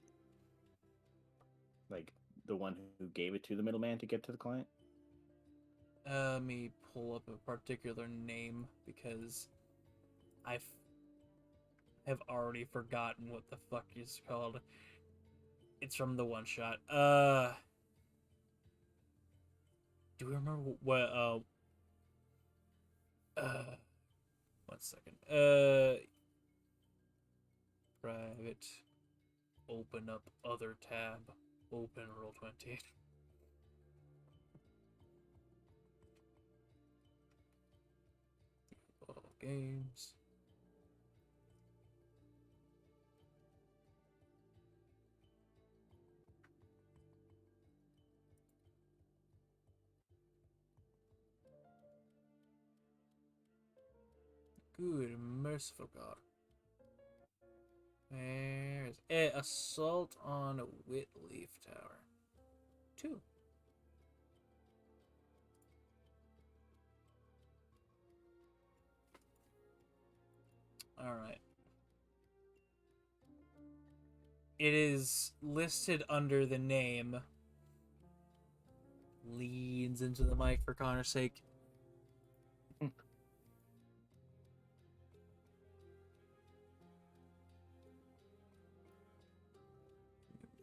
Like the one who gave it to the middleman to get to the client? Let me pull up a particular name because I have already forgotten what the fuck it's called. It's from the one shot. Do we remember what? One second. Private. Open up other tab. Open Roll20. All games. Good merciful God. There's assault on a Whitleaf Tower. 2. Alright. It is listed under the name. Leans into the mic for Connor's sake.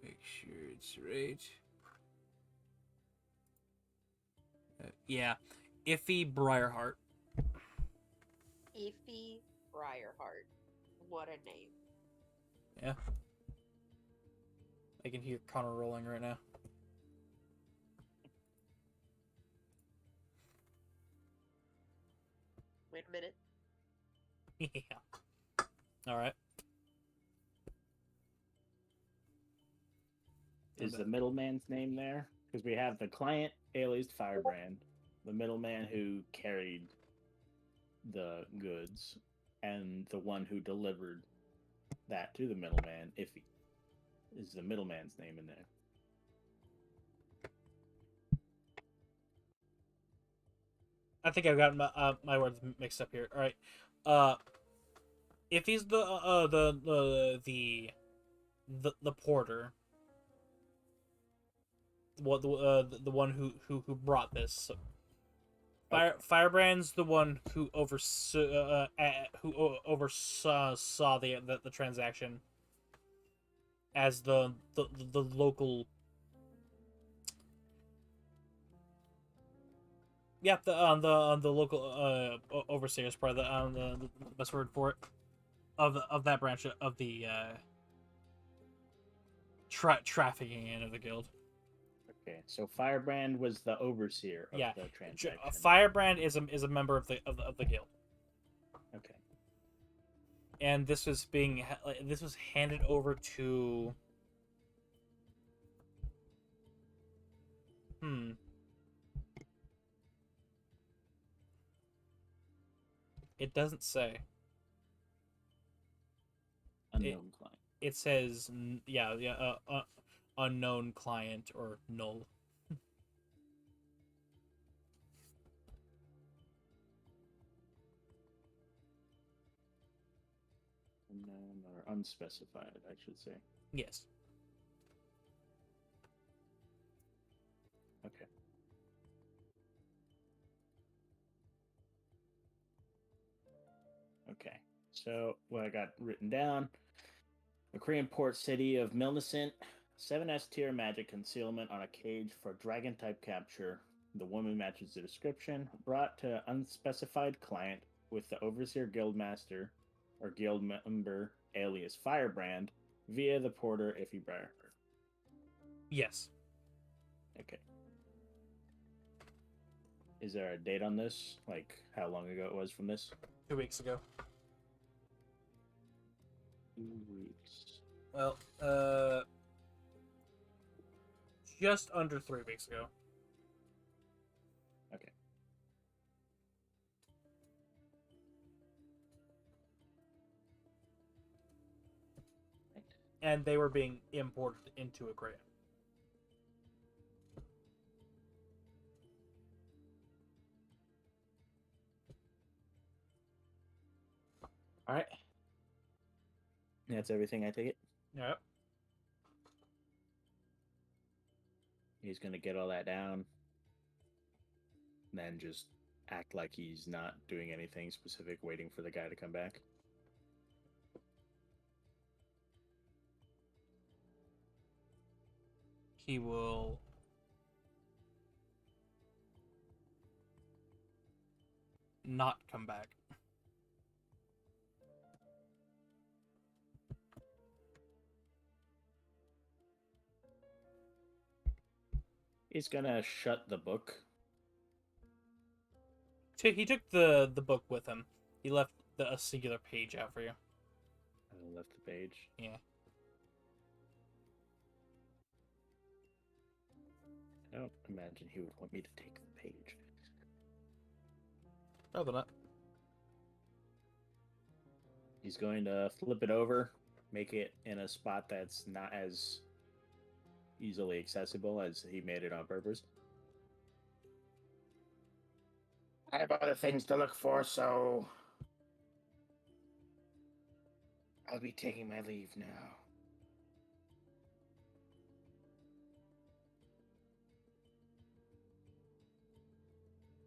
Make sure it's right. Yeah. Iffy Briarheart. Iffy Briarheart. What a name. Yeah. I can hear Connor rolling right now. Wait a minute. Yeah. Alright. Is the middleman's name there? Because we have the client, aliased Firebrand, the middleman who carried the goods, and the one who delivered that to the middleman, Iffy. Is the middleman's name in there? I think I've got my words mixed up here. All right, if he's the porter, what the one who brought this. Firebrand's the one who oversaw the transaction as the local. Yeah, the local overseer is probably the best word for it of that branch of the trafficking end of the guild. Okay, so Firebrand was the overseer of the transaction. Firebrand is a member of the guild. Okay. And this was handed over to. It doesn't say. Unknown client. It says unknown client or null. Unknown or unspecified, I should say. Yes. Okay. Okay. So what I got written down: the Korean port city of Milnicent, 7S tier magic concealment on a cage for dragon type capture. The woman matches the description. Brought to unspecified client with the overseer guildmaster or guild member alias Firebrand via the porter Iffy Briarheart. Yes. Okay. Is there a date on this? Like how long ago it was from this? 2 weeks ago. 2 weeks. Well, just under 3 weeks ago. Okay. And they were being imported into Akrea. All right. That's everything, I take it? Yep. He's going to get all that down. and then just act like he's not doing anything specific, waiting for the guy to come back. He will not come back. He's gonna shut the book. He took the book with him. He left a singular page out for you. I left the page. Yeah. I don't imagine he would want me to take the page. Probably not. He's going to flip it over, make it in a spot that's not as easily accessible as he made it on purpose. I have other things to look for, so I'll be taking my leave now.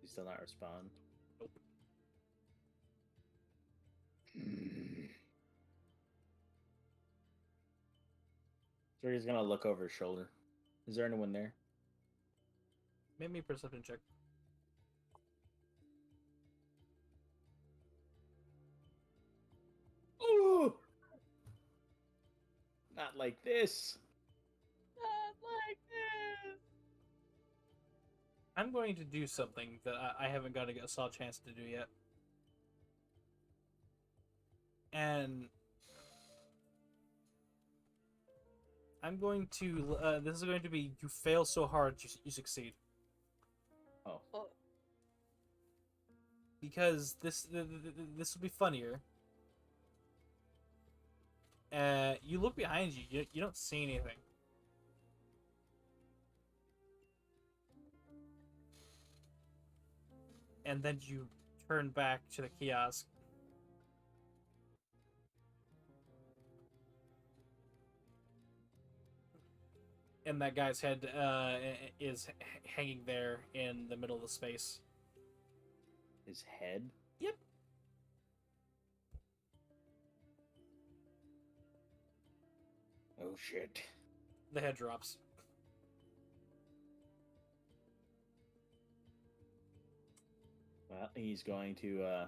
He still not respond. So he's gonna look over his shoulder. Is there anyone there? Make me a perception check. Ooh! Not like this. Not like this. I'm going to do something that I haven't got a solid chance to do yet. And I'm going to, this is going to be, you fail so hard, you succeed. Oh. Oh, Because this will be funnier. You look behind you, you don't see anything. And then you turn back to the kiosk. And that guy's head is hanging there in the middle of the space. His head? Yep. Oh shit. The head drops. Well, he's going to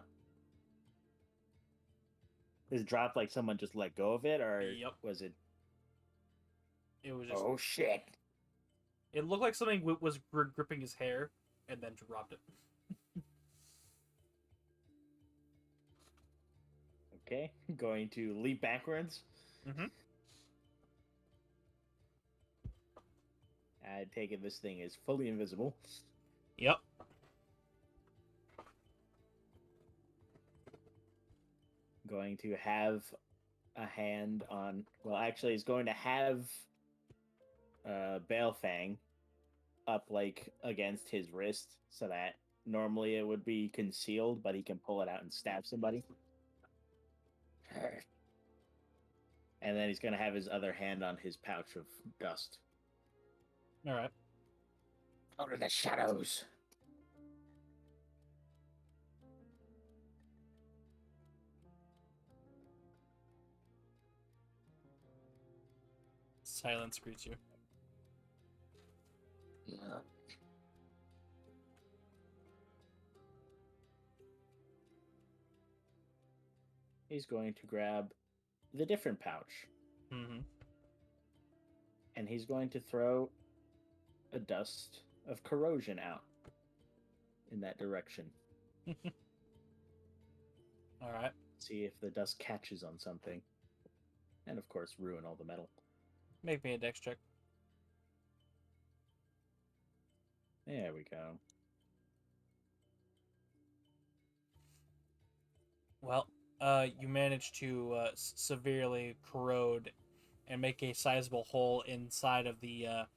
Is it dropped like someone just let go of it, or Yep. was it? It was just. Oh shit. It looked like something was gripping his hair, and then dropped it. Okay, going to leap backwards. Mm-hmm. I take it this thing is fully invisible. Yep. Going to have a hand on. Well, actually, he's going to have Balefang up like against his wrist, so that normally it would be concealed, but he can pull it out and stab somebody. And then he's going to have his other hand on his pouch of dust. All right. Out of the shadows. Silence greets you. Yeah. He's going to grab the different pouch, Mm-hmm. and he's going to throw a dust of corrosion out in that direction. All right. See if the dust catches on something. And of course, ruin all the metal. Make me a dex check. There we go. Well, you managed to severely corrode and make a sizable hole inside of the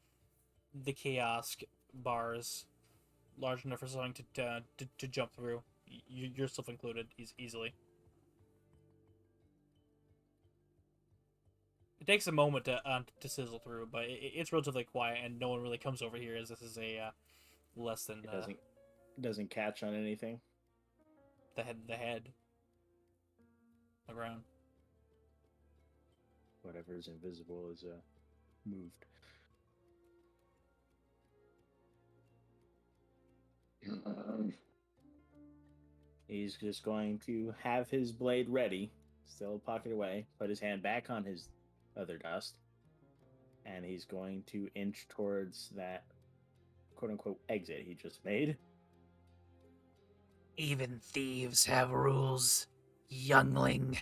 kiosk bars, large enough for something to jump through. Yourself included, easily. It takes a moment to sizzle through, but it's relatively quiet, and no one really comes over here, as this is a less than. doesn't catch on anything. The head. The ground. Whatever is invisible is moved. He's just going to have his blade ready, still pocket away, put his hand back on his other dust, and he's going to inch towards that quote-unquote exit he just made. Even thieves have rules, youngling.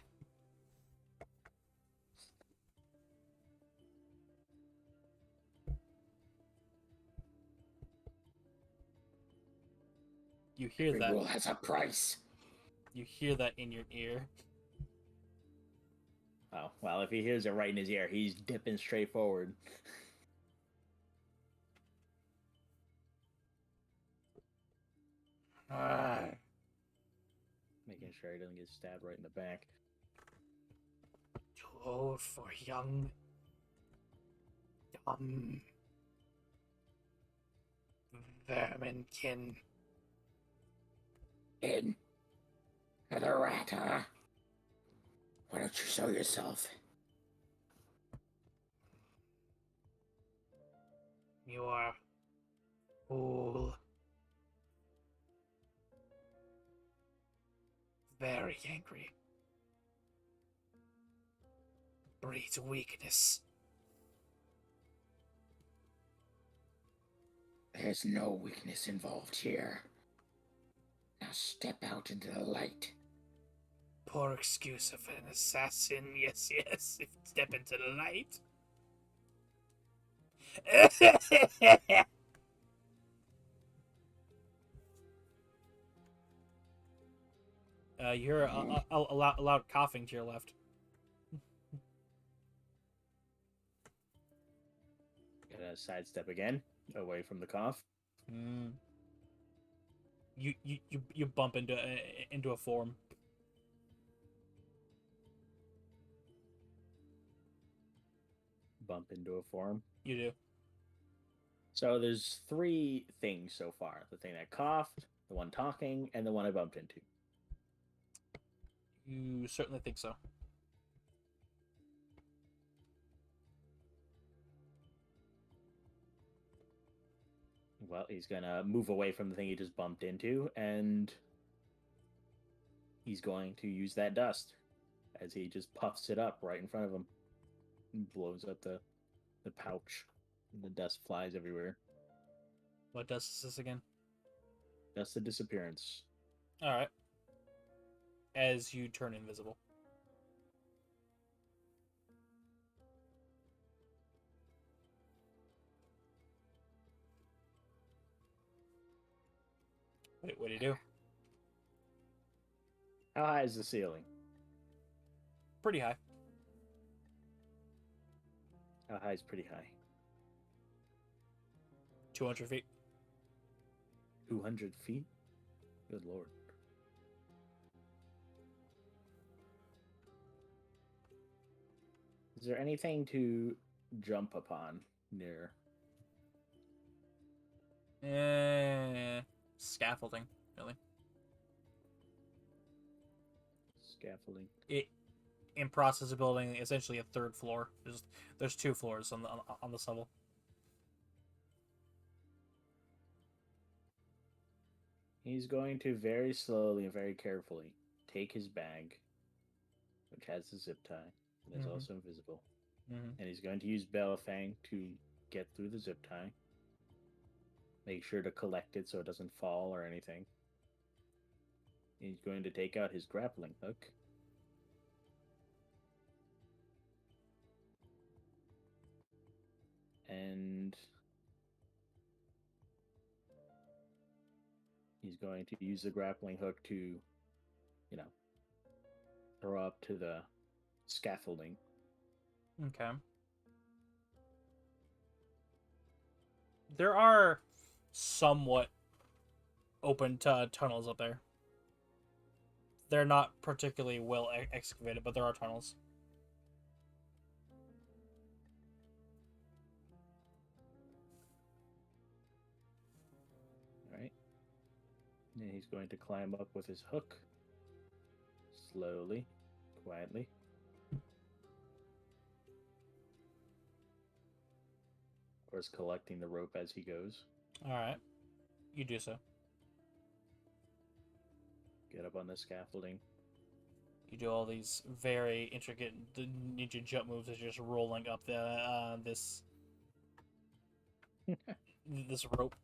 You hear Every that. rule has a price. You hear that in your ear. Oh, well, if he hears it right in his ear, he's dipping straight forward. Making sure he doesn't get stabbed right in the back. Too old for young, dumb verminkin. In. Another rat, huh? Why don't you show yourself? You are fool. Very angry. Breeds weakness. There's no weakness involved here. Now step out into the light. Poor excuse of an assassin. Yes, yes. If step into the light. You hear a loud coughing to your left. Gonna sidestep again, away from the cough. You bump into a form. Bump into a form. You do. So there's 3 things so far. The thing that coughed, the one talking, and the one I bumped into. You certainly think so. Well, he's gonna move away from the thing he just bumped into, and he's going to use that dust as he just puffs it up right in front of him. And blows up the pouch. And the dust flies everywhere. What dust is this again? Dust of disappearance. Alright. As you turn invisible. Wait, what do you do? How high is the ceiling? Pretty high. How high is pretty high? 200 feet. 200 feet? Good lord. Is there anything to jump upon near? Scaffolding, really. Scaffolding. In process of building essentially a 3rd floor. There's 2 floors on this level. He's going to very slowly and very carefully take his bag, which has the zip tie, and is also invisible. And he's going to use Belfang to get through the zip tie. Make sure to collect it so it doesn't fall or anything. He's going to take out his grappling hook. And he's going to use the grappling hook to, throw up to the scaffolding. Okay. There are somewhat open tunnels up there. They're not particularly well excavated, but there are tunnels. Right? And he's going to climb up with his hook. Slowly, quietly. Of course, collecting the rope as he goes. Alright. You do so. Get up on the scaffolding. You do all these very intricate ninja jump moves as you're just rolling up the this rope.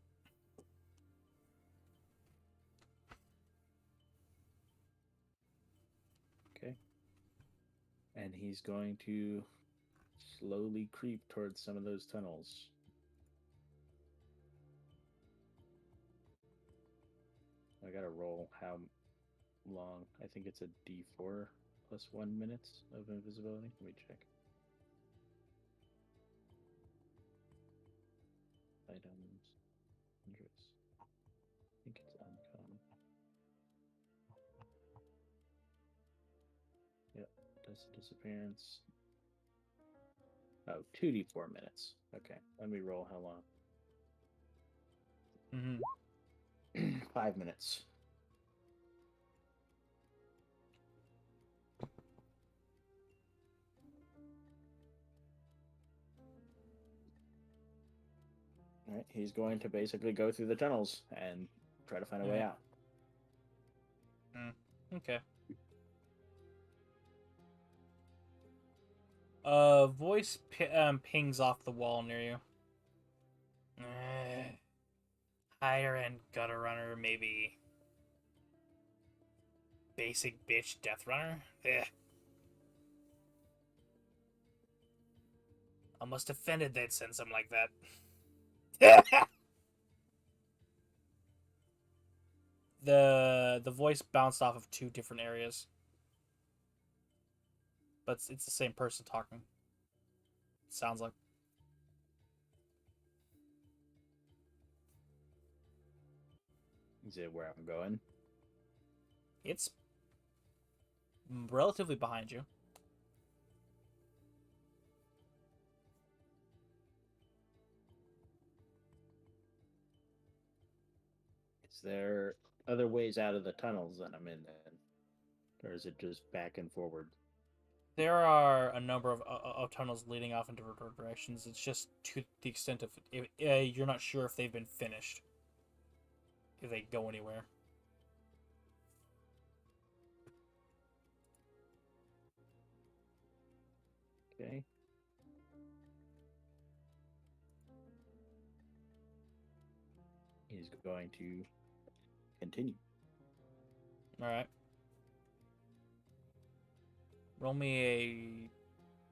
Okay. And he's going to slowly creep towards some of those tunnels. I gotta roll how long. I think it's a d4 plus 1 minutes of invisibility. Let me check. Items. Hundreds. I think it's uncommon. Yep. Does a disappearance. Oh, 2d4 minutes. Okay. Let me roll how long. Mm-hmm. 5 minutes. All right, he's going to basically go through the tunnels and try to find a way Yeah. out. Okay. Voice pings off the wall near you. Higher end gutter runner, maybe. Basic bitch death runner? Eh. I must have offended they'd send something like that. The voice bounced off of 2 different areas. But it's the same person talking. Sounds like. Is it where I'm going? It's relatively behind you. Is there other ways out of the tunnels that I'm in then? Or is it just back and forward? There are a number of tunnels leading off in different directions. It's just to the extent of you're not sure if they've been finished. If they go anywhere. Okay. He's going to continue. Alright. Roll me a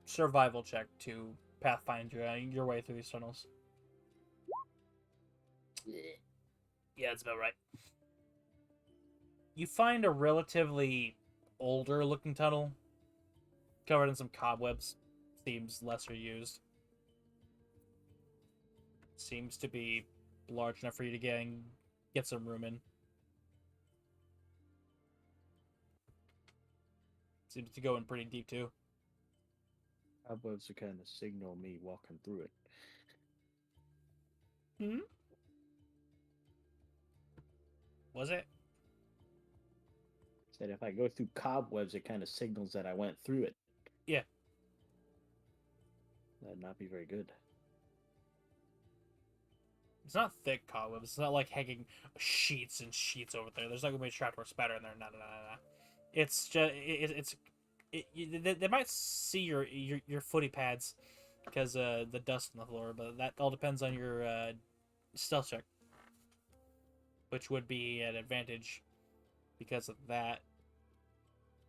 survival check to pathfind your way through these tunnels. Yeah, that's about right. You find a relatively older looking tunnel covered in some cobwebs. Seems lesser used. Seems to be large enough for you to get some room in. Seems to go in pretty deep too. Cobwebs are kind of signal me walking through it. Hmm? Was it? Said if I go through cobwebs, it kind of signals that I went through it. Yeah. That'd not be very good. It's not thick cobwebs. It's not like hanging sheets and sheets over there. There's not gonna be a trapdoor spider in there. No. It's just they might see your footy pads because the dust on the floor, but that all depends on your stealth check, which would be an advantage because of that.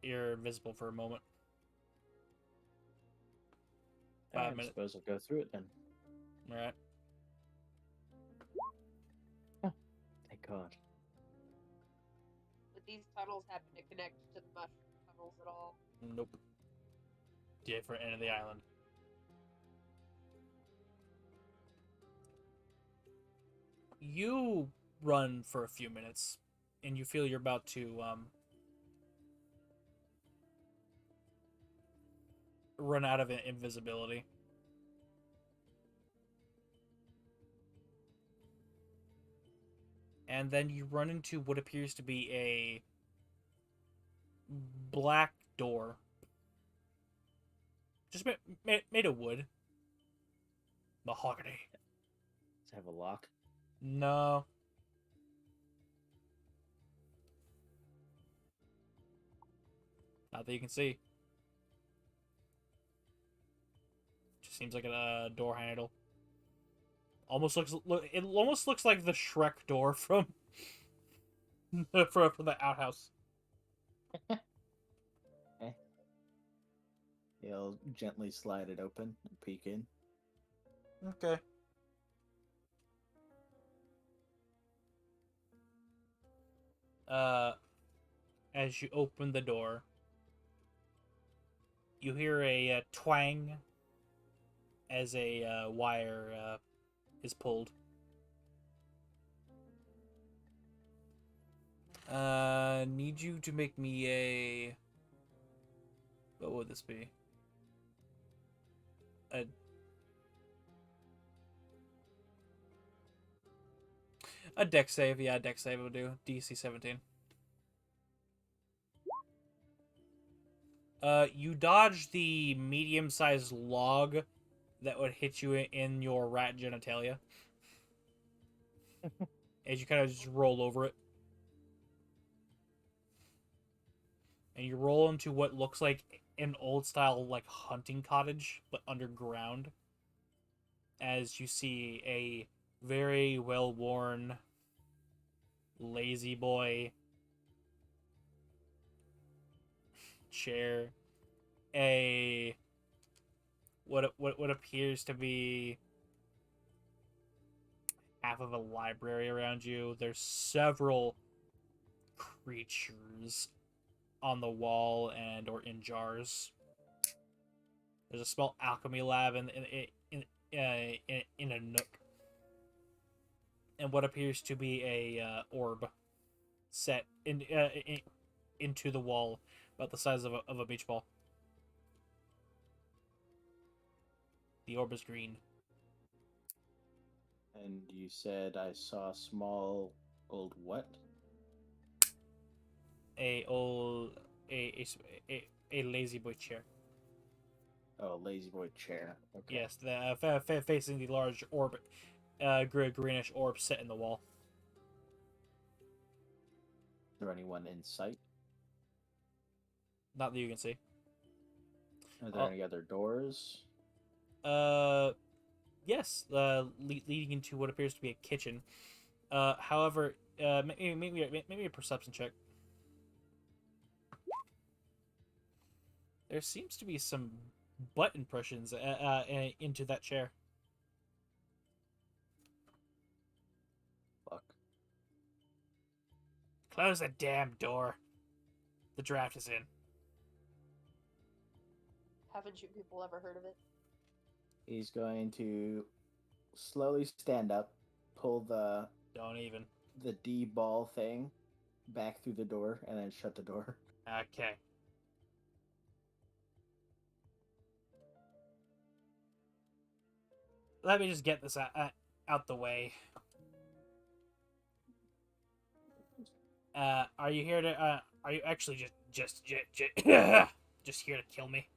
You're invisible for a moment. I 5 minutes. suppose I'll go through it then. All right. Thank God. Would these tunnels happen to connect to the mushroom tunnels at all? Nope. Different end of the island. You run for a few minutes, and you feel you're about to run out of invisibility. and then you run into what appears to be a black door. Just made of wood. Mahogany. Does it have a lock? No. Not that you can see. Just seems like a door handle. It almost looks like the Shrek door from from the outhouse. He'll gently slide it open and peek in. Okay. As you open the door, you hear a twang as a wire is pulled. Need you to make me a... What would this be? A dex save. Yeah, a dex save will do. DC 17. You dodge the medium-sized log that would hit you in your rat genitalia. As you kind of just roll over it. And you roll into what looks like an old-style, like, hunting cottage, but underground. As you see a very well-worn lazy boy chair, what appears to be half of a library around you. There's several creatures on the wall and or in jars. There's a small alchemy lab in a nook, and what appears to be a orb set into the wall about the size of a beach ball. The orb is green. And you said I saw a small old what? A lazy boy chair. Oh, lazy boy chair. Okay. Yes, facing the large orb, greenish orb set in the wall. Is there anyone in sight? Not that you can see. Are there any other doors? Yes, leading into what appears to be a kitchen. However, maybe a perception check. There seems to be some butt impressions into that chair. Fuck. Close the damn door. The draft is in. Haven't you people ever heard of it? He's going to slowly stand up, pull the Don't even. D ball thing back through the door, and then shut the door. Okay. Let me just get this out the way. Are you here to? Are you actually just just here to kill me,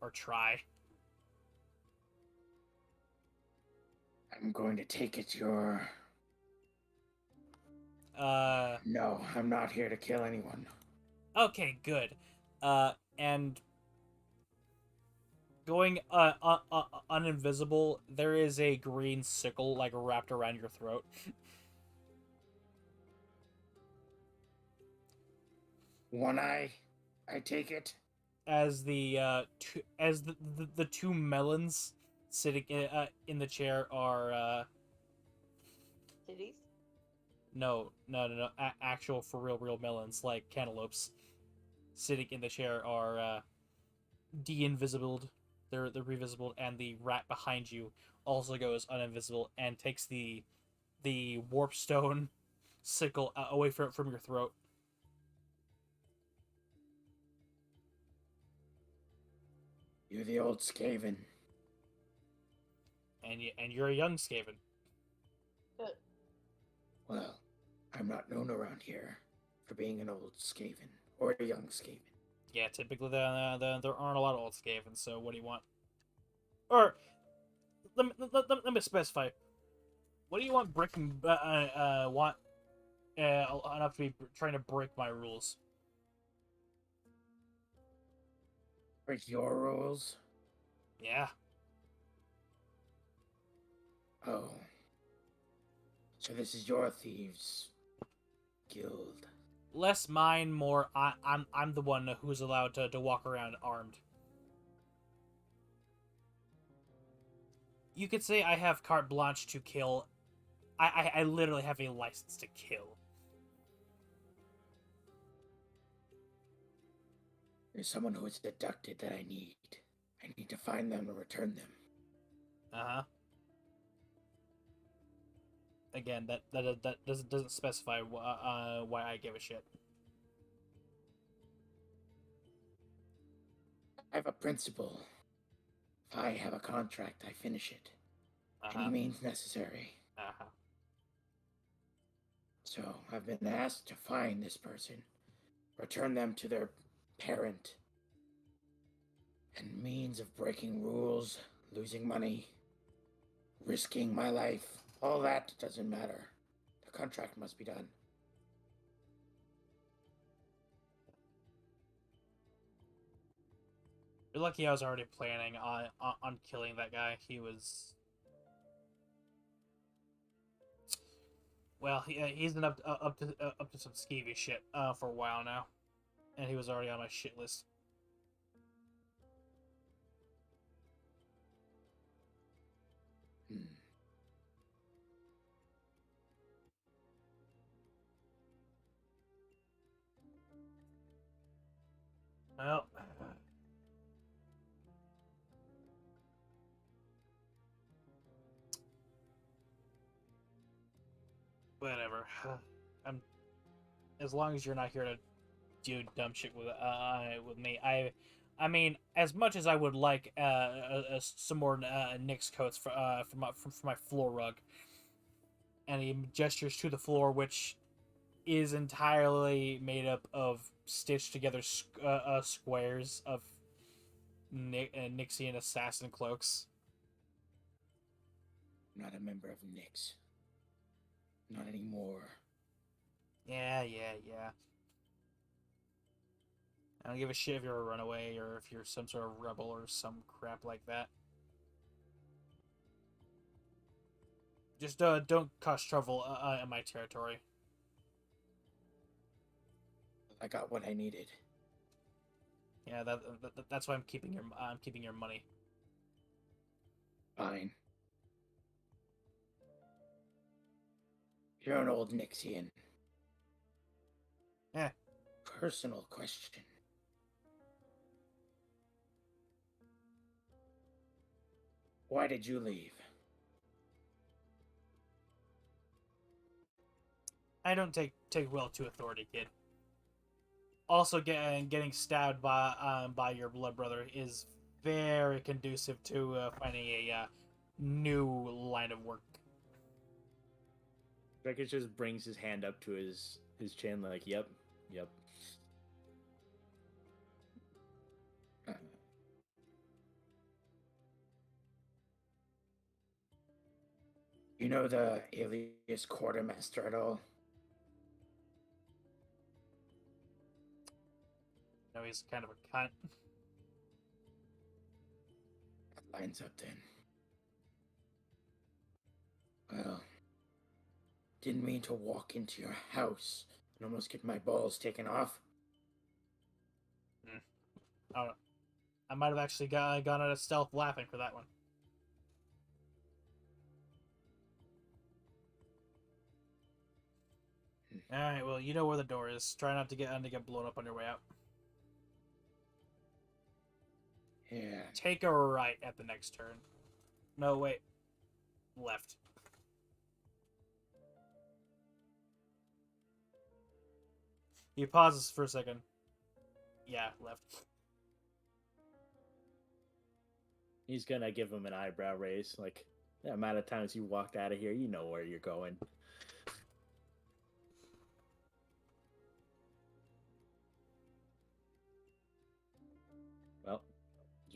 or try? I'm going to take it you're... No, I'm not here to kill anyone. Okay, good. And going uninvisible, there is a green sickle like wrapped around your throat. One eye, I take it. As the two melons sitting in the chair are Titties? no, actual for real melons like cantaloupes sitting in the chair are de-invisibled. They're revisible, and the rat behind you also goes uninvisible and takes the warpstone sickle away from your throat. You're the old Skaven. And you're a young Skaven. Good. Well, I'm not known around here for being an old Skaven or a young Skaven. Yeah, typically there aren't a lot of old Skavens, so what do you want? Or, let me specify. What do you want breaking, want, enough to be trying to break my rules? Break your rules? Yeah. Oh. So this is your thieves' guild. Less mine, more I'm the one who's allowed to walk around armed. You could say I have carte blanche to kill. I literally have a license to kill. There's someone who was abducted that I need. I need to find them and return them. Uh-huh. Again, that doesn't specify why I give a shit. I have a principle. If I have a contract, I finish it. Any Uh-huh. means necessary. Uh-huh. So I've been asked to find this person, return them to their parent, and means of breaking rules, losing money, risking my life. All that doesn't matter. The contract must be done. You're lucky I was already planning on killing that guy. He was... Well, he's been up to some skeevy shit for a while now, and he was already on my shit list. Hmm. Well, whatever. I'm as long as you're not here to do dumb shit with me. I mean, as much as I would like some more Nyx coats for my floor rug, and he gestures to the floor, which is entirely made up of stitched together squares of Nixian assassin cloaks. I'm not a member of Nyx. Not anymore. Yeah. I don't give a shit if you're a runaway or if you're some sort of rebel or some crap like that. Just don't cause trouble in my territory. I got what I needed. Yeah, that's why I'm keeping your money. Fine. You're an old Nyxian. Yeah. Personal question. Why did you leave? I don't take well to authority, kid. Also, getting stabbed by your blood brother is very conducive to finding a new line of work. Beckett just brings his hand up to his chin, like, yep. Uh, you know the alias quartermaster at all? You know, he's kind of a cunt. That lines up then. Well, didn't mean to walk into your house and almost get my balls taken off. I don't know. I might have actually gone out of stealth laughing for that one. Alright, well, you know where the door is. Try not to get blown up on your way out. Yeah. Take a right at the next turn. No, wait. Left. He pauses for a second. Yeah, left. He's gonna give him an eyebrow raise, like, the amount of times you walked out of here, you know where you're going.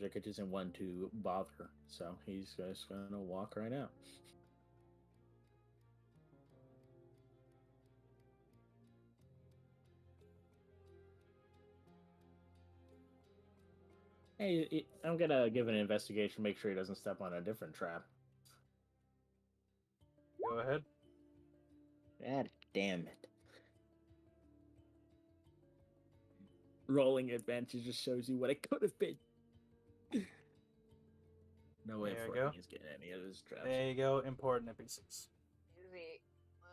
Zirkich isn't one to bother, so he's just gonna walk right out. Hey, I'm gonna give an investigation, make sure he doesn't step on a different trap. Go ahead. God damn it. Rolling advantage just shows you what it could have been. No way There you Fortnite go. is getting any of his traps. There you go. Important NPCs. Let me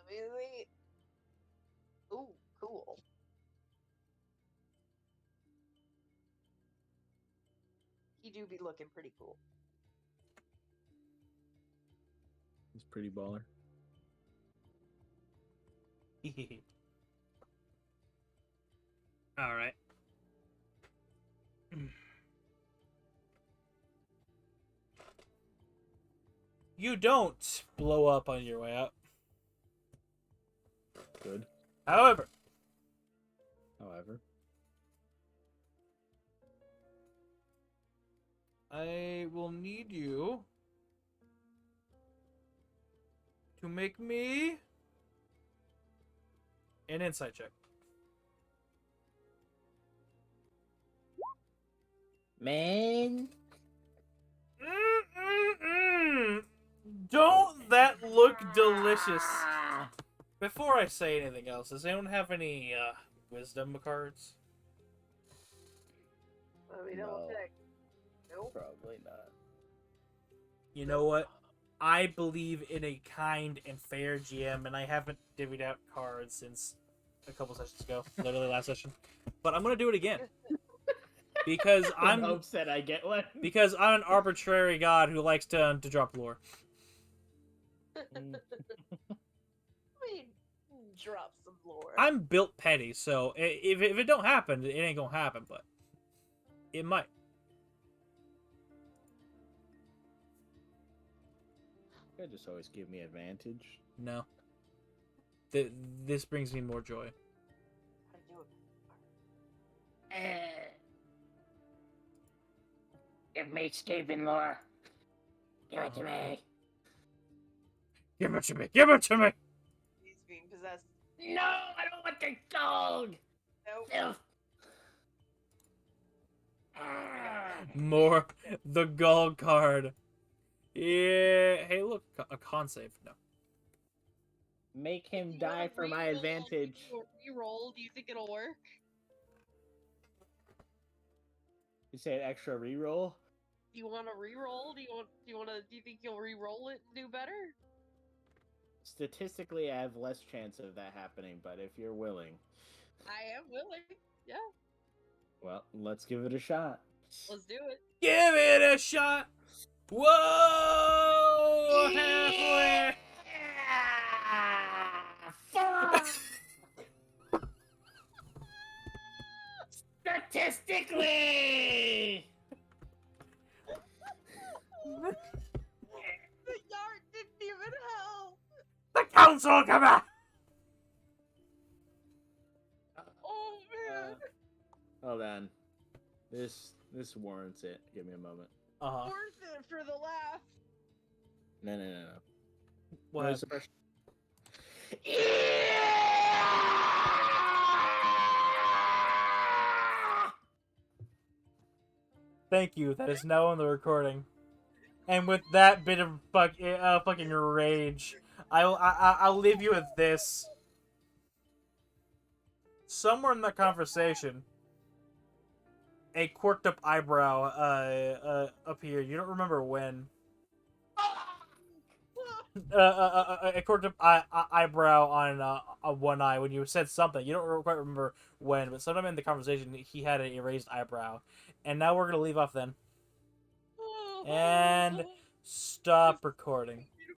see. Ooh, cool. He do be looking pretty cool. He's pretty baller. All right. You don't blow up on your way out. Good. However, I will need you to make me an insight check. Man. Don't that look delicious? Before I say anything else, does anyone have any wisdom cards? Let me double No. check. Nope. Probably not. You know what? I believe in a kind and fair GM, and I haven't divvied out cards since a couple sessions ago, literally last session. But I'm gonna do it again because I'm hopes that I get one. because I'm an arbitrary god who likes to drop lore. I mean, drop some lore. I'm built petty, so if it don't happen, it ain't gonna happen, but it might. You just always give me advantage. No. This brings me more joy. How to do it. Give me escaping lore. Give it to me. Give it to me! Give it to me! He's being possessed. No, I don't want the dog. Nope. Filth. Ah. More the gall card. Yeah. Hey, look, a con save. No. Make him You die wanna for my re-roll? advantage. Do a reroll. Do you think it'll work? You say an extra reroll? Do you want to re-roll? Do you think you'll re-roll it and do better? Statistically, I have less chance of that happening, but if you're willing, I am willing. Yeah, well, let's give it a shot. let's do it. Give it a shot. Whoa! Halfway. Statistically. The yard didn't even help. The council, come on! Oh man. Hold on. This warrants it. Give me a moment. Uh-huh. Worth it for the laugh. No. What Where's happened? the first? Thank you. That is now on the recording. And with that bit of fucking rage, I'll leave you with this. Somewhere in that conversation, a quirked up eyebrow appeared. You don't remember when. A quirked up eyebrow on one eye when you said something. You don't quite remember when, but sometime in the conversation he had an erased eyebrow. And now we're gonna leave off then. And stop recording.